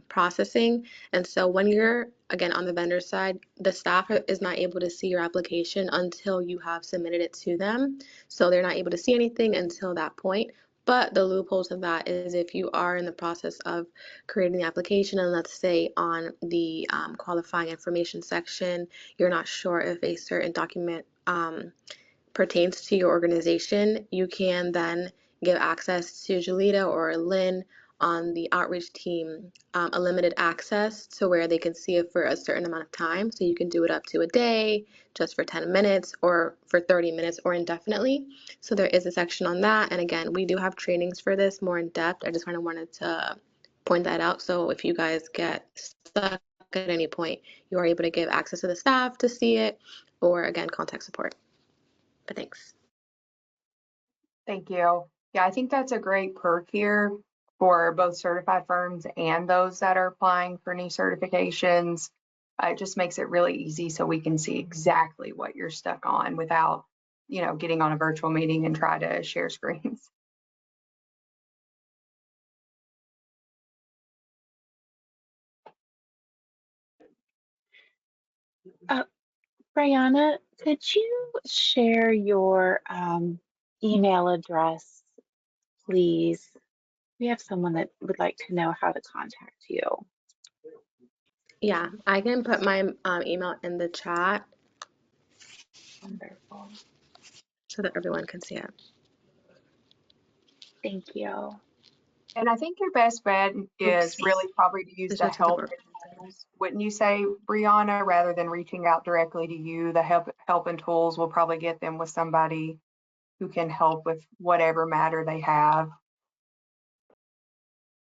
processing. And so when you're, again, on the vendor side, the staff is not able to see your application until you have submitted it to them. So they're not able to see anything until that point. But the loophole to that is if you are in the process of creating the application, and let's say on the qualifying information section, you're not sure if a certain document pertains to your organization, you can then give access to Julita or Lynn on the outreach team a limited access to where they can see it for a certain amount of time. So you can do it up to a day, just for 10 minutes, or for 30 minutes, or indefinitely. So there is a section on that. And again, we do have trainings for this more in depth. I just kind of wanted to point that out. So if you guys get stuck at any point, you are able to give access to the staff to see it, or again, contact support. But thanks. Thank you. Yeah, I think that's a great perk here for both certified firms and those that are applying for new certifications. It just makes it really easy so we can see exactly what you're stuck on without, getting on a virtual meeting and try to share screens. Brianna, could you share your email address, please? We have someone that would like to know how to contact you. Yeah, I can put my email in the chat Wonderful. so that everyone can see it. Thank you. And I think your best bet is Oops. really probably to use This the just doesn't help work. and tools. Wouldn't you say, Brianna, rather than reaching out directly to you, the help and tools will probably get them with somebody who can help with whatever matter they have.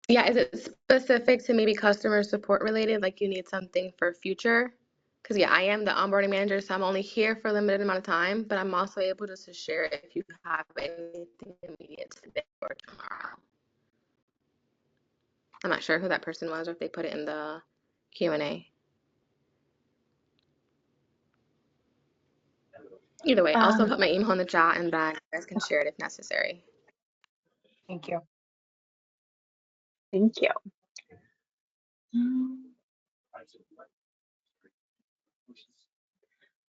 Yeah, is it specific to maybe customer support related, like you need something for future? Because yeah, I am the onboarding manager, so I'm only here for a limited amount of time, but I'm also able just to share it if you have anything immediate today or tomorrow. I'm not sure who that person was or if they put it in the Q&A. Either way, I'll also put my email in the chat and then you guys can share it if necessary. Thank you. Thank you.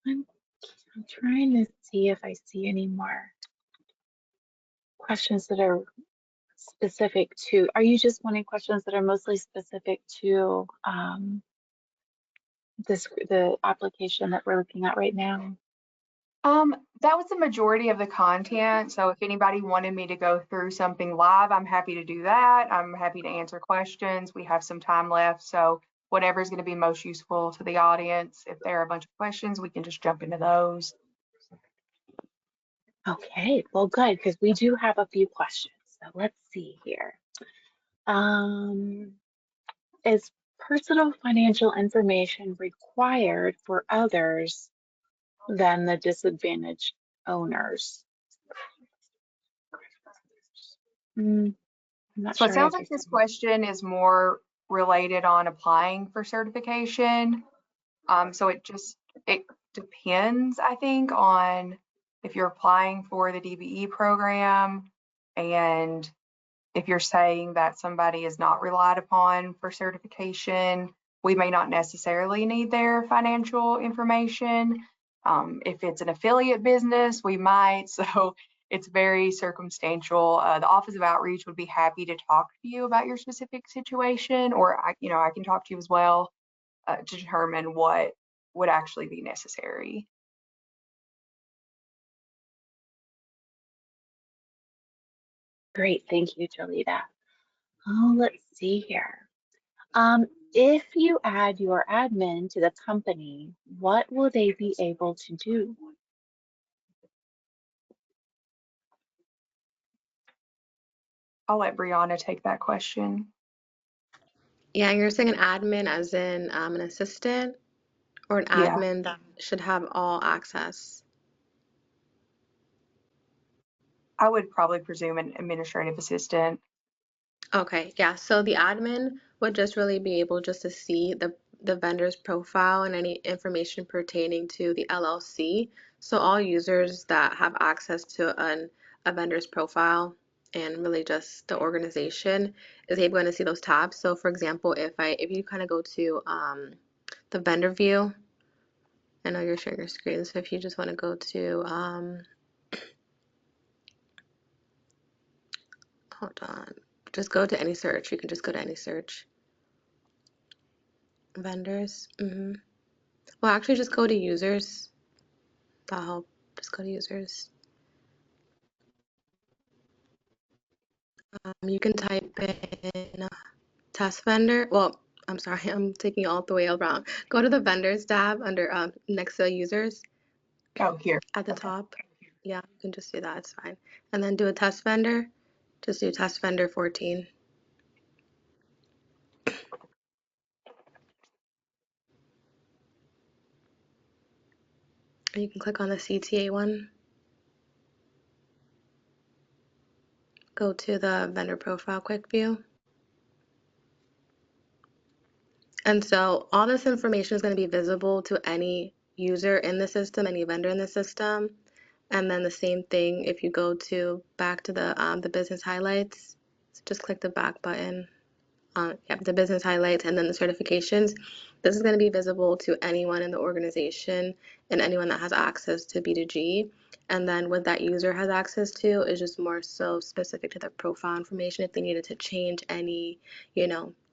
I'm trying to see if I see any more questions that are specific to, are you just wanting questions that are mostly specific to the application that we're looking at right now? That was the majority of the content. So if anybody wanted me to go through something live, I'm happy to do that. I'm happy to answer questions. We have some time left. So whatever is going to be most useful to the audience. If there are a bunch of questions, we can just jump into those. Okay, well, good, because we do have a few questions. So let's see here. Is personal financial information required for others than the disadvantaged owners? I'm not So sure it I sounds like this understand. question is more related on applying for certification. So it depends, I think, on if you're applying for the DBE program and if you're saying that somebody is not relied upon for certification, we may not necessarily need their financial information. If it's an affiliate business, we might. So it's very circumstantial. The Office of Outreach would be happy to talk to you about your specific situation, or I can talk to you as well to determine what would actually be necessary. Great, thank you, Jolita. Oh, let's see here. If you add your admin to the company, what will they be able to do? I'll let Brianna take that question. Yeah, you're saying an admin as in an assistant or an Yeah, admin that should have all access? I would probably presume an administrative assistant. Okay, yeah, so the admin would just really be able just to see the vendor's profile and any information pertaining to the LLC. So all users that have access to a vendor's profile and really just the organization is able to see those tabs. So for example, if you kind of go to the vendor view, I know you're sharing your screen, so if you just want to go to hold on, just go to any search. You can just go to any search. Vendors. Well, actually, just go to users. That'll help. Just go to users. You can type in test vendor. Well, I'm sorry, I'm taking you all the way around. Go to the vendors tab under next to users Oh, here. at the Okay. top. Yeah, you can just do that. It's fine. And then do a test vendor. Just do test vendor 14. And you can click on the CTA one. Go to the vendor profile quick view. And so all this information is going to be visible to any user in the system, any vendor in the system. And then the same thing if you go to back to the business highlights. So just click the back button. The business highlights and then the certifications. This is going to be visible to anyone in the organization and anyone that has access to B2G. And then what that user has access to is just more so specific to their profile information if they needed to change any,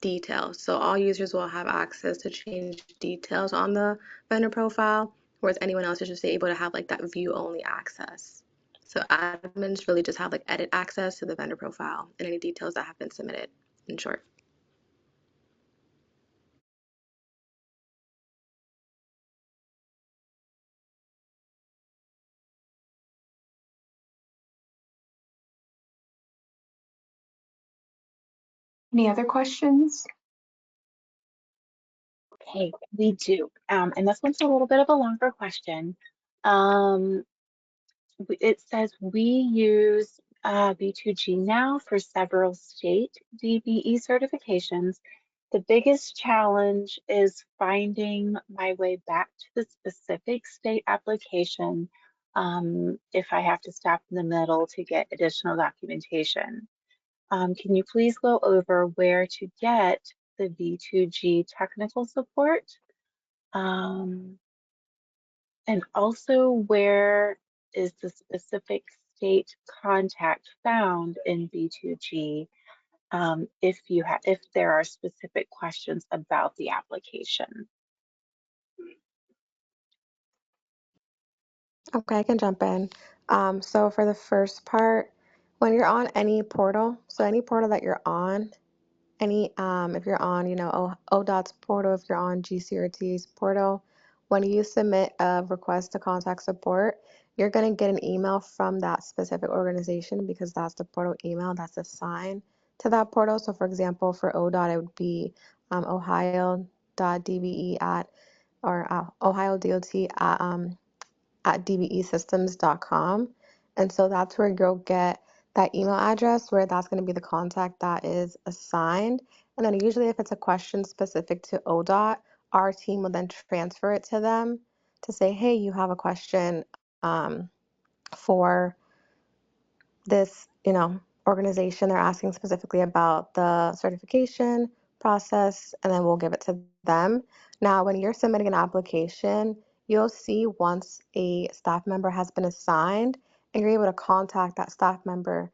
details. So all users will have access to change details on the vendor profile, whereas anyone else is just able to have like that view only access. So admins really just have like edit access to the vendor profile and any details that have been submitted, in short. Any other questions? Okay, we do. And this one's a little bit of a longer question. It says we use B2G Now for several state DBE certifications. The biggest challenge is finding my way back to the specific state application if I have to stop in the middle to get additional documentation. Can you please go over where to get the B2G technical support? And also, where is the specific state contact found in B2G if there are specific questions about the application? Okay, I can jump in. So for the first part, when you're on any portal, so any portal that you're on, if you're on, ODOT's portal, if you're on GCRT's portal, when you submit a request to contact support, you're going to get an email from that specific organization because that's the portal email that's assigned to that portal. So for example, for ODOT, it would be ohio.dbe at, or Ohio DOT at dbesystems.com. And so that's where you'll get that email address where that's going to be the contact that is assigned. And then usually if it's a question specific to ODOT, our team will then transfer it to them to say, hey, you have a question for this, organization. They're asking specifically about the certification process, and then we'll give it to them. Now, when you're submitting an application, you'll see once a staff member has been assigned, and you're able to contact that staff member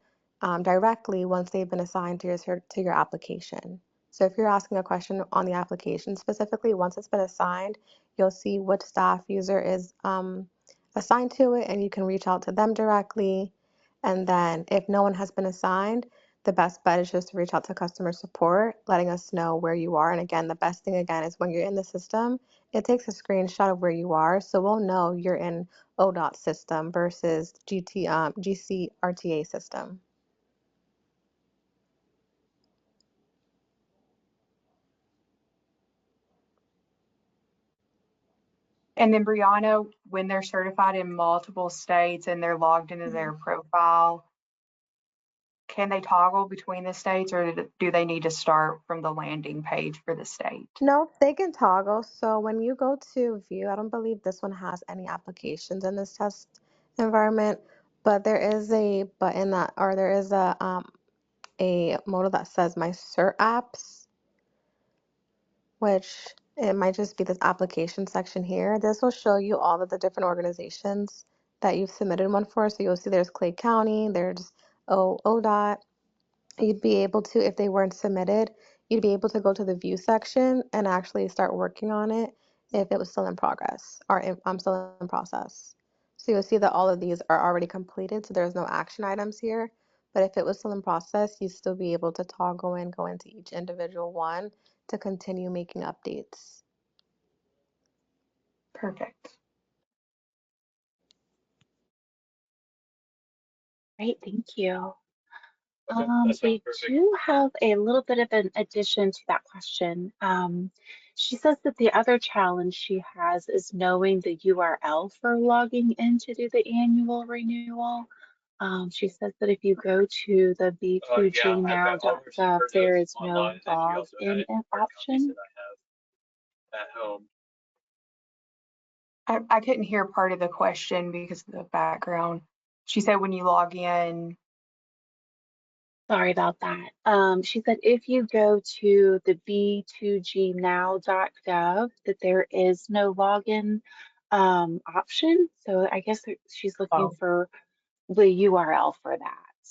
directly once they've been assigned to your application. So if you're asking a question on the application specifically, once it's been assigned, you'll see which staff user is assigned to it, and you can reach out to them directly. And then if no one has been assigned, the best bet is just to reach out to customer support, letting us know where you are. And again, the best thing again is when you're in the system, it takes a screenshot of where you are. So we'll know you're in ODOT system versus GCRTA system. And then Brianna, when they're certified in multiple states and they're logged into their profile, can they toggle between the states or do they need to start from the landing page for the state? No, they can toggle. So when you go to view, I don't believe this one has any applications in this test environment, But there is a button that, or there is a modal that says My Cert Apps, which it might just be this application section here. This will show you all of the different organizations that you've submitted one for. So you'll see there's Clay County, there's ODOT. You'd be able to, if they weren't submitted, you'd be able to go to the view section and actually start working on it if it was still in progress or I'm still in process. So you'll see that all of these are already completed, so there's no action items here. But if it was still in process, you'd still be able to toggle and go into each individual one to continue making updates. Perfect. Great, thank you. We do have a little bit of an addition to that question. She says that the other challenge she has is knowing the URL for logging in to do the annual renewal. She says that if you go to the b2gnow.gov, there is no login option. I couldn't hear part of the question because of the background. She said when you log in, Sorry about that. She said if you go to the b2gnow.gov, that there is no login option. So I guess she's looking for the URL for that.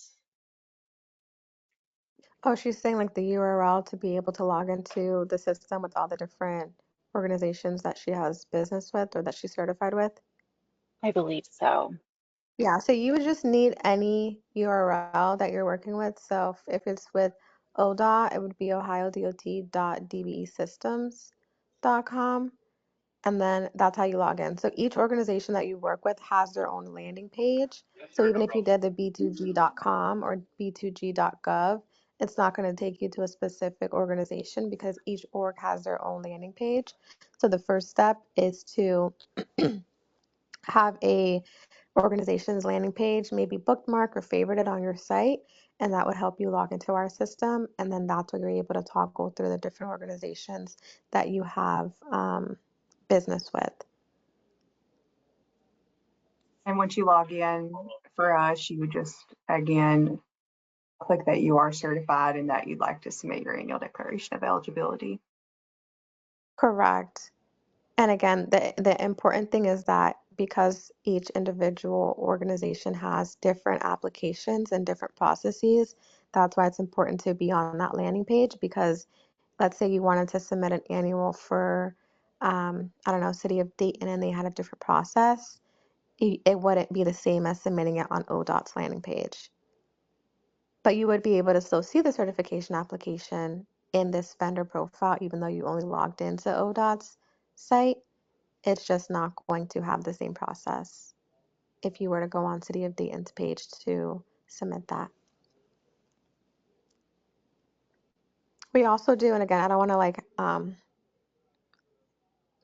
Oh, she's saying like the URL to be able to log into the system with all the different organizations that she has business with or that she's certified with. I believe so. Yeah, so you would just need any URL that you're working with. So if it's with ODOT, it would be ohiodot.dbesystems.com. And then that's how you log in. So each organization that you work with has their own landing page. So even if you did the b2g.com or b2g.gov, it's not going to take you to a specific organization because each org has their own landing page. So the first step is to have a organization's landing page, maybe bookmark or favorite it on your site, and that would help you log into our system. And then that's where you're able to toggle through the different organizations that you have business with. and once you log in for us, you would just, again, click that you are certified and that you'd like to submit your annual declaration of eligibility. Correct. And again, the important thing is that because each individual organization has different applications and different processes, that's why it's important to be on that landing page because let's say you wanted to submit an annual for, I don't know, City of Dayton and they had a different process, it wouldn't be the same as submitting it on ODOT's landing page. But you would be able to still see the certification application in this vendor profile, even though you only logged into ODOT's site. It's just not going to have the same process if you were to go on City of Dayton's page to submit that. We also do, and again, I don't want to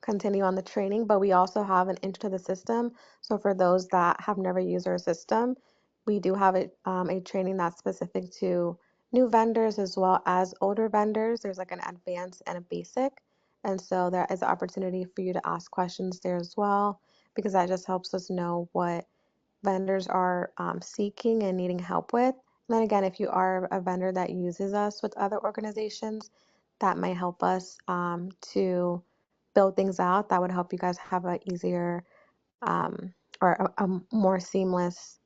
continue on the training, but we also have an intro to the system. So for those that have never used our system, we do have a training that's specific to new vendors as well as older vendors. There's like an advanced and a basic. And so there is an opportunity for you to ask questions there as well, because that just helps us know what vendors are seeking and needing help with. And then again, if you are a vendor that uses us with other organizations, that might help us to build things out. That would help you guys have an easier or a more seamless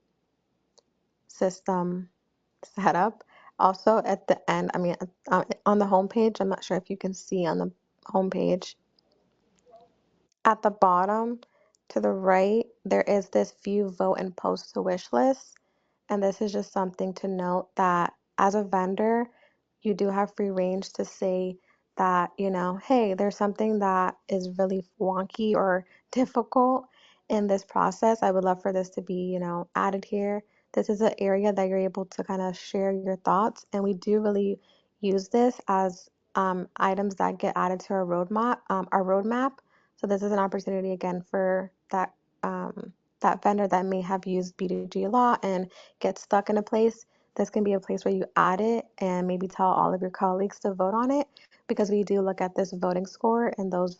system setup. Also, at the end, I mean, on the homepage, I'm not sure if you can see on the homepage. At the bottom to the right, there is this view, vote, and post to wish list. And this is just something to note that as a vendor, you do have free range to say that, hey, there's something that is really wonky or difficult in this process. I would love for this to be, added here. This is an area that you're able to kind of share your thoughts. And we do really use this as items that get added to our roadmap. So this is an opportunity again for that vendor that may have used B2G a lot and get stuck in a place. This can be a place where you add it and maybe tell all of your colleagues to vote on it, because we do look at this voting score and those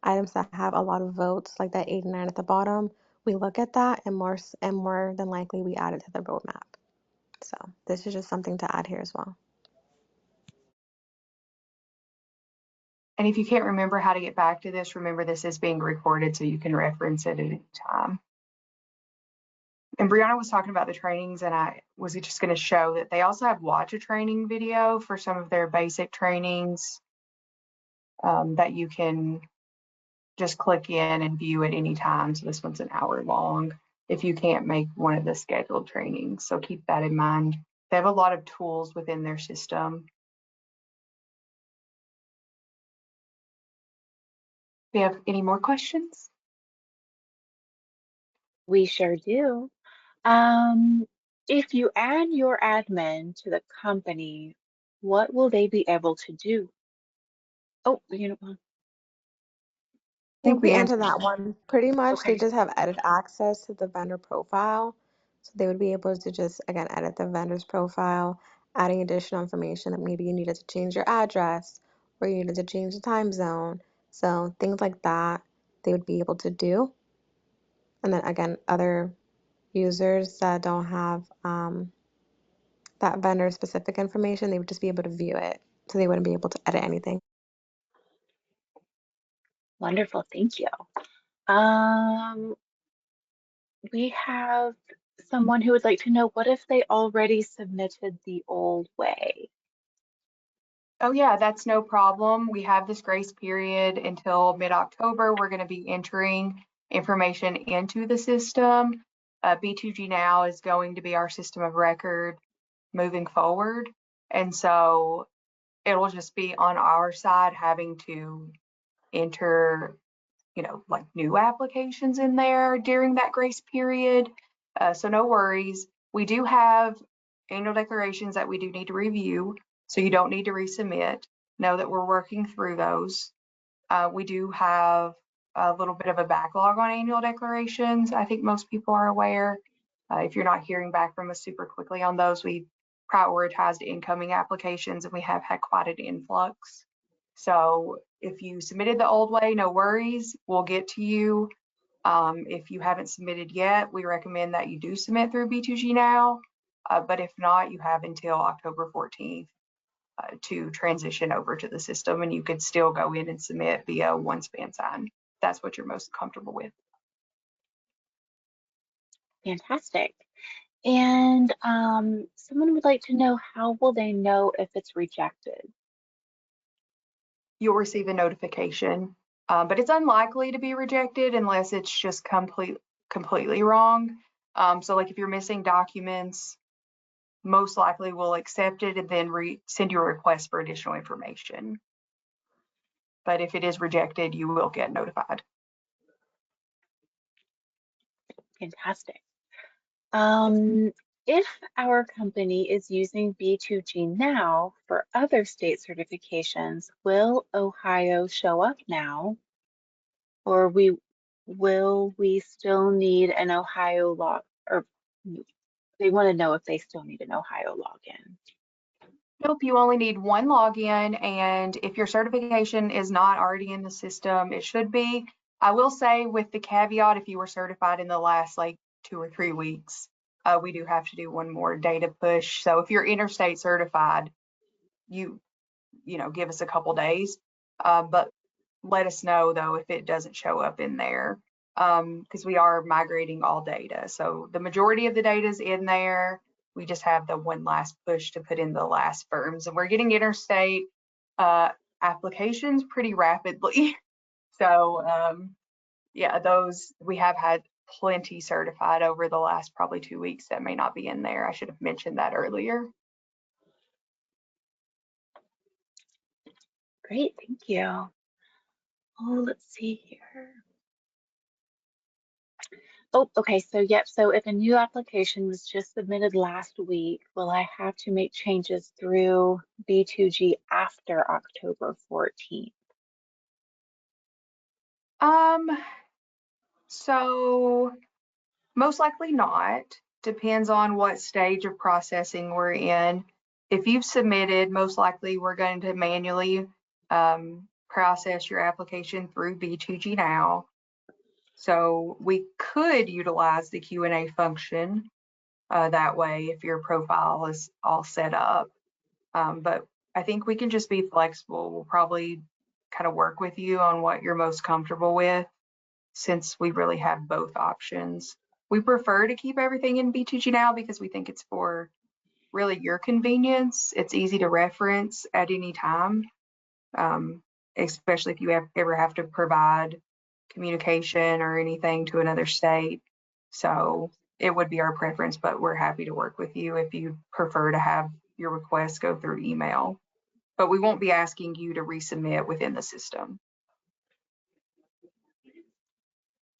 items that have a lot of votes, like that 89 at the bottom. we look at that, and more than likely we add it to the roadmap. So this is just something to add here as well. And if you can't remember how to get back to this, remember this is being recorded so you can reference it at any time. And Brianna was talking about the trainings, and I was just going to show that they also have watch a training video for some of their basic trainings that you can just click in and view at any time. So this one's an hour long if you can't make one of the scheduled trainings. So keep that in mind. They have a lot of tools within their system. Do you have any more questions? We sure do. If you add your admin to the company, what will they be able to do? Oh, you know, I I think think we we answered answered. that one. Pretty much, they Okay. just have edit access to the vendor profile. So they would be able to just, again, edit the vendor's profile, adding additional information that maybe you needed to change your address or you needed to change the time zone. So things like that, they would be able to do. And then again, other users that don't have that vendor specific information, they would just be able to view it. So they wouldn't be able to edit anything. wonderful, thank you. Um, we have someone who would like to know, what if they already submitted the old way? Oh yeah, that's no problem. We have this grace period until mid-October. We're going to be entering information into the system. B2G Now is going to be our system of record moving forward. And so it'll just be on our side having to enter, like new applications in there during that grace period. So no worries. We do have annual declarations that we do need to review, so you don't need to resubmit. Know that we're working through those. We do have a little bit of a backlog on annual declarations. I think most people are aware. If you're not hearing back from us super quickly on those, we prioritized incoming applications and we have had quite an influx. So if you submitted the old way, no worries, we'll get to you. If you haven't submitted yet, we recommend that you do submit through B2G Now. But if not, you have until October 14th to transition over to the system, and you could still go in and submit via OneSpan sign. That's what you're most comfortable with. Fantastic. And someone would like to know, how will they know if it's rejected? You'll receive a notification, but it's unlikely to be rejected unless it's just completely wrong. So like if you're missing documents, most likely we'll accept it and then send you a request for additional information. But if it is rejected, you will get notified. Fantastic. If our company is using B2G Now for other state certifications, will Ohio show up now? Or will we still need an Ohio log, or they want to know if they still need an Ohio login? Nope, you only need one login, and if your certification is not already in the system, it should be. I will say, with the caveat, if you were certified in the last like 2 or 3 weeks, we do have to do one more data push. So if you're interstate certified, you give us a couple days, but let us know though if it doesn't show up in there, because we are migrating all data. So the majority of the data is in there. We just have the one last push to put in the last firms, and we're getting interstate applications pretty rapidly. So yeah, those we have had plenty certified over the last probably 2 weeks that may not be in there. I should have mentioned that earlier. Great, thank you. Oh, let's see here. Oh, okay, so yep, so if a new application was just submitted last week, will I have to make changes through B2G after October 14th? So most likely not. Depends on what stage of processing we're in. If you've submitted, most likely we're going to manually process your application through B2G Now. So we could utilize the Q&A function that way if your profile is all set up. But I think we can just be flexible. We'll probably kind of work with you on what you're most comfortable with, since we really have both options. We prefer to keep everything in B2G Now because we think it's for really your convenience. It's easy to reference at any time, especially if you ever have to provide communication or anything to another state. So it would be our preference, but we're happy to work with you if you prefer to have your requests go through email. But we won't be asking you to resubmit within the system.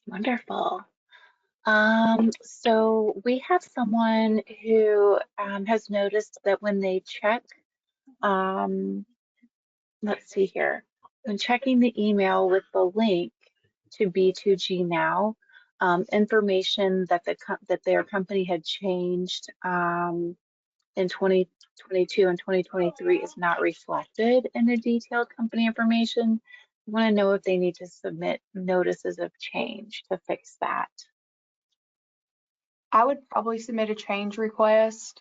Wonderful. So we have someone who has noticed that when they check, let's see here, when checking the email with the link to B2G Now, information that that their company had changed in 2022 and 2023 is not reflected in the detailed company information. We want to know if they need to submit notices of change to fix that. I would probably submit a change request.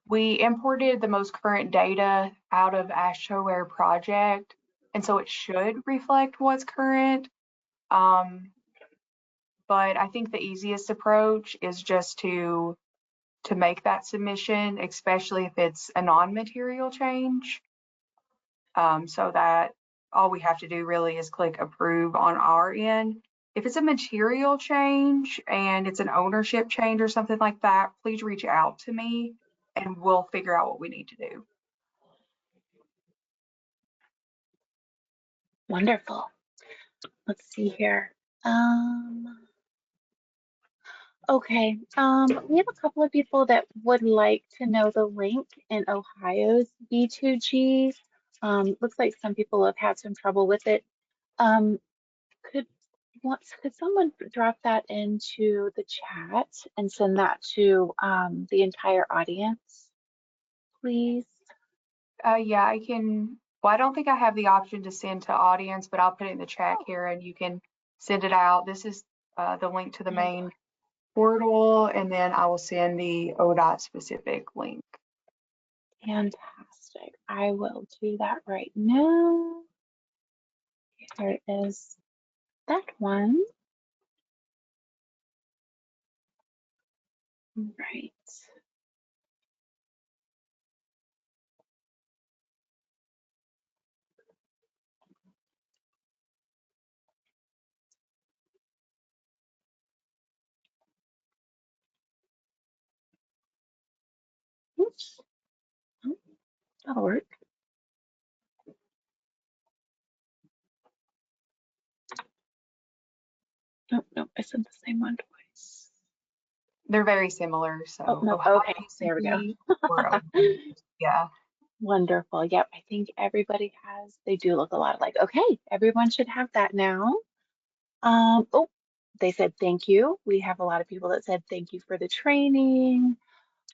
We imported the most current data out of AstroWare project, and so it should reflect what's current. But I think the easiest approach is just to make that submission, especially if it's a non-material change, so that all we have to do really is click approve on our end. If it's a material change and it's an ownership change or something like that, please reach out to me and we'll figure out what we need to do. Wonderful. Let's see here. Okay, we have a couple of people that would like to know the link in Ohio's B2G. Looks like some people have had some trouble with it. Could someone drop that into the chat and send that to the entire audience, please? Yeah, I can. Well, I don't think I have the option to send to audience, but I'll put it in the chat here and you can send it out. This is the link to the main portal, and then I will send the ODOT specific link. Fantastic. I will do that right now. There is that one. Right. Oops. Oh, that'll work. No, I sent the same one twice. They're very similar. So Oh, no. Ohio Okay, there we go. or yeah. Wonderful. Yep, I think everybody has, they do look a lot alike. Okay, everyone should have that now. Oh, they said thank you. We have a lot of people that said thank you for the training.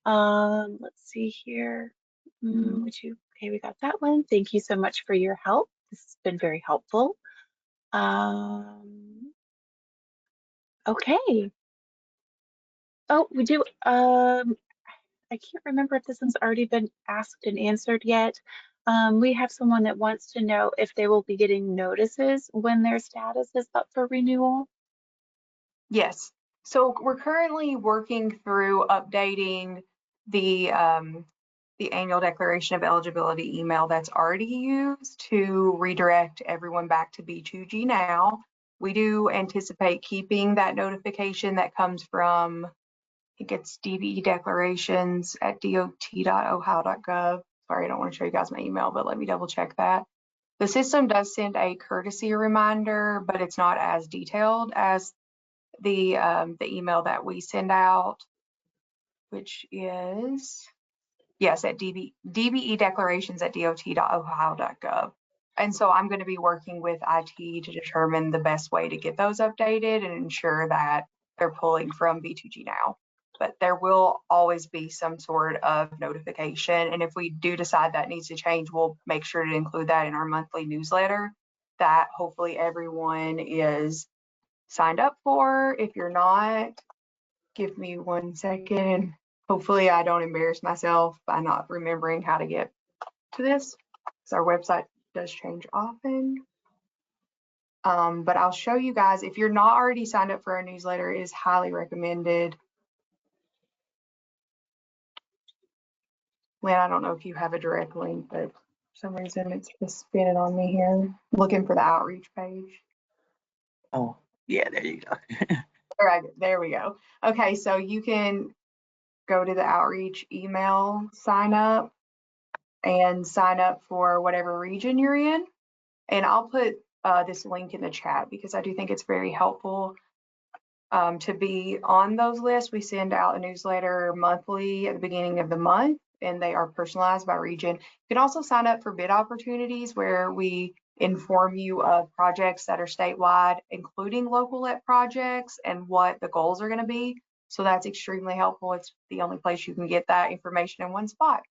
Let's see here. Okay, we got that one. Thank you so much for your help. This has been very helpful. Okay. Oh, we do. I can't remember if this one's already been asked and answered yet. We have someone that wants to know if they will be getting notices when their status is up for renewal. Yes. So we're currently working through updating the annual declaration of eligibility email that's already used to redirect everyone back to B2G Now. We do anticipate keeping that notification that comes from, I think it's DBE declarations at dot.ohio.gov. Sorry, I don't want to show you guys my email, but let me double check that. The system does send a courtesy reminder, but it's not as detailed as the email that we send out, which is, yes, at DBE declarations at dot.ohio.gov. And so I'm going to be working with IT to determine the best way to get those updated and ensure that they're pulling from B2G Now. But there will always be some sort of notification. And if we do decide that needs to change, we'll make sure to include that in our monthly newsletter, that hopefully everyone is signed up for. If you're not, give me 1 second. Hopefully I don't embarrass myself by not remembering how to get to this, because our website does change often. But I'll show you guys, if you're not already signed up for our newsletter, it is highly recommended. Lynn, I don't know if you have a direct link, but for some reason it's just spinning on me here. Looking for the outreach page. Oh, yeah, there you go. There we go. Okay, so you can go to the outreach email sign up and sign up for whatever region you're in. And I'll put this link in the chat because I do think it's very helpful to be on those lists. We send out a newsletter monthly at the beginning of the month, and they are personalized by region. You can also sign up for bid opportunities where we inform you of projects that are statewide, including local LEP projects and what the goals are going to be. So that's extremely helpful. It's the only place you can get that information in one spot.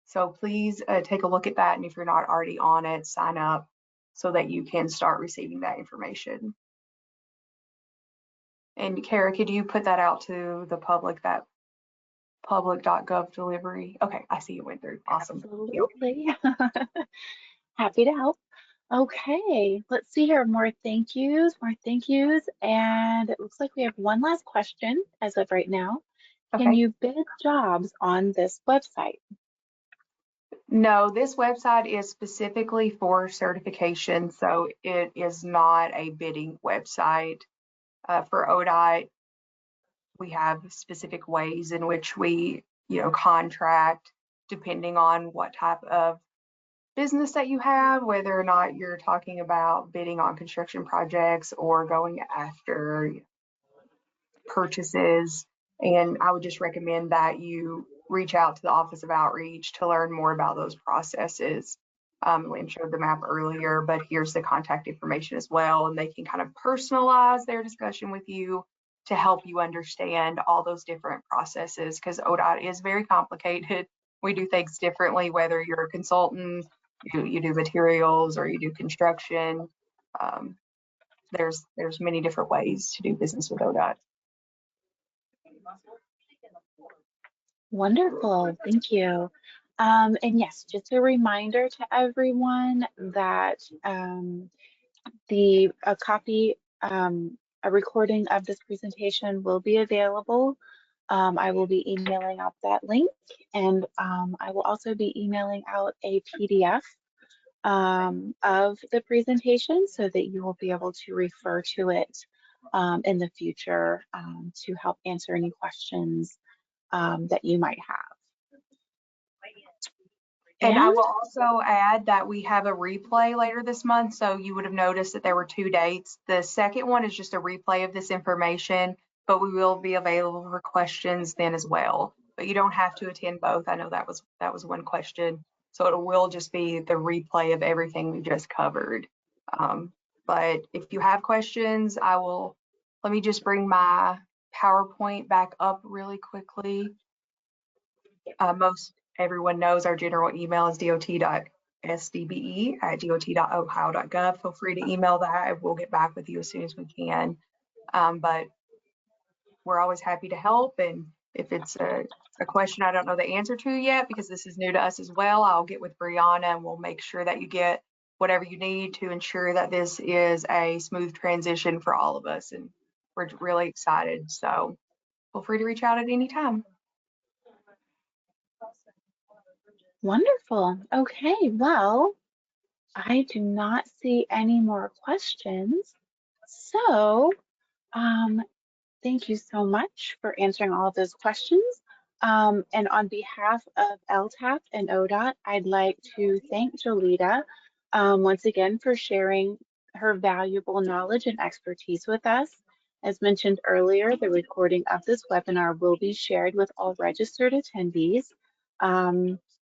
So please take a look at that. And if you're not already on it, sign up so that you can start receiving that information. And Kara, could you put that out to the public, that public.gov delivery? Okay, I see it went through. Awesome. Absolutely. Happy to help. Okay, let's see here. More thank yous. And it looks like we have one last question as of right now. Can you bid jobs on this website? No, this website is specifically for certification, so it is not a bidding website. For ODOT, we have specific ways in which we, contract depending on what type of business that you have, whether or not you're talking about bidding on construction projects or going after purchases. And I would just recommend that you reach out to the Office of Outreach to learn more about those processes. Lynn showed the map earlier, but here's the contact information as well, and they can kind of personalize their discussion with you to help you understand all those different processes, because ODOT is very complicated. We do things differently, whether you're a consultant, you do materials, or you do construction. There's many different ways to do business with ODOT. Wonderful, thank you. And yes, just a reminder to everyone that a recording of this presentation will be available. I will be emailing out that link, and I will also be emailing out a PDF of the presentation so that you will be able to refer to it in the future to help answer any questions that you might have. And I will also add that we have a replay later this month. So you would have noticed that there were 2 dates. The second one is just a replay of this information, but we will be available for questions then as well. But you don't have to attend both. I know that was one question. So it will just be the replay of everything we just covered. But if you have questions, let me just bring my PowerPoint back up really quickly. Most everyone knows our general email is dot.sdbe@dot.ohio.gov. Feel free to email that. We'll get back with you as soon as we can. But we're always happy to help. And if it's a question I don't know the answer to yet, because this is new to us as well, I'll get with Brianna and we'll make sure that you get whatever you need to ensure that this is a smooth transition for all of us. And we're really excited. So feel free to reach out at any time. Wonderful. Okay, well, I do not see any more questions. So thank you so much for answering all of those questions. And on behalf of LTAP and ODOT, I'd like to thank Jolita once again for sharing her valuable knowledge and expertise with us. As mentioned earlier, the recording of this webinar will be shared with all registered attendees.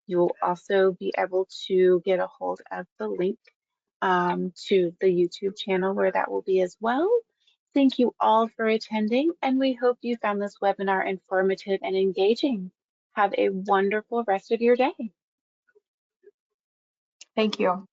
You'll also be able to get a hold of the link to the YouTube channel where that will be as well. Thank you all for attending, and we hope you found this webinar informative and engaging. Have a wonderful rest of your day. Thank you.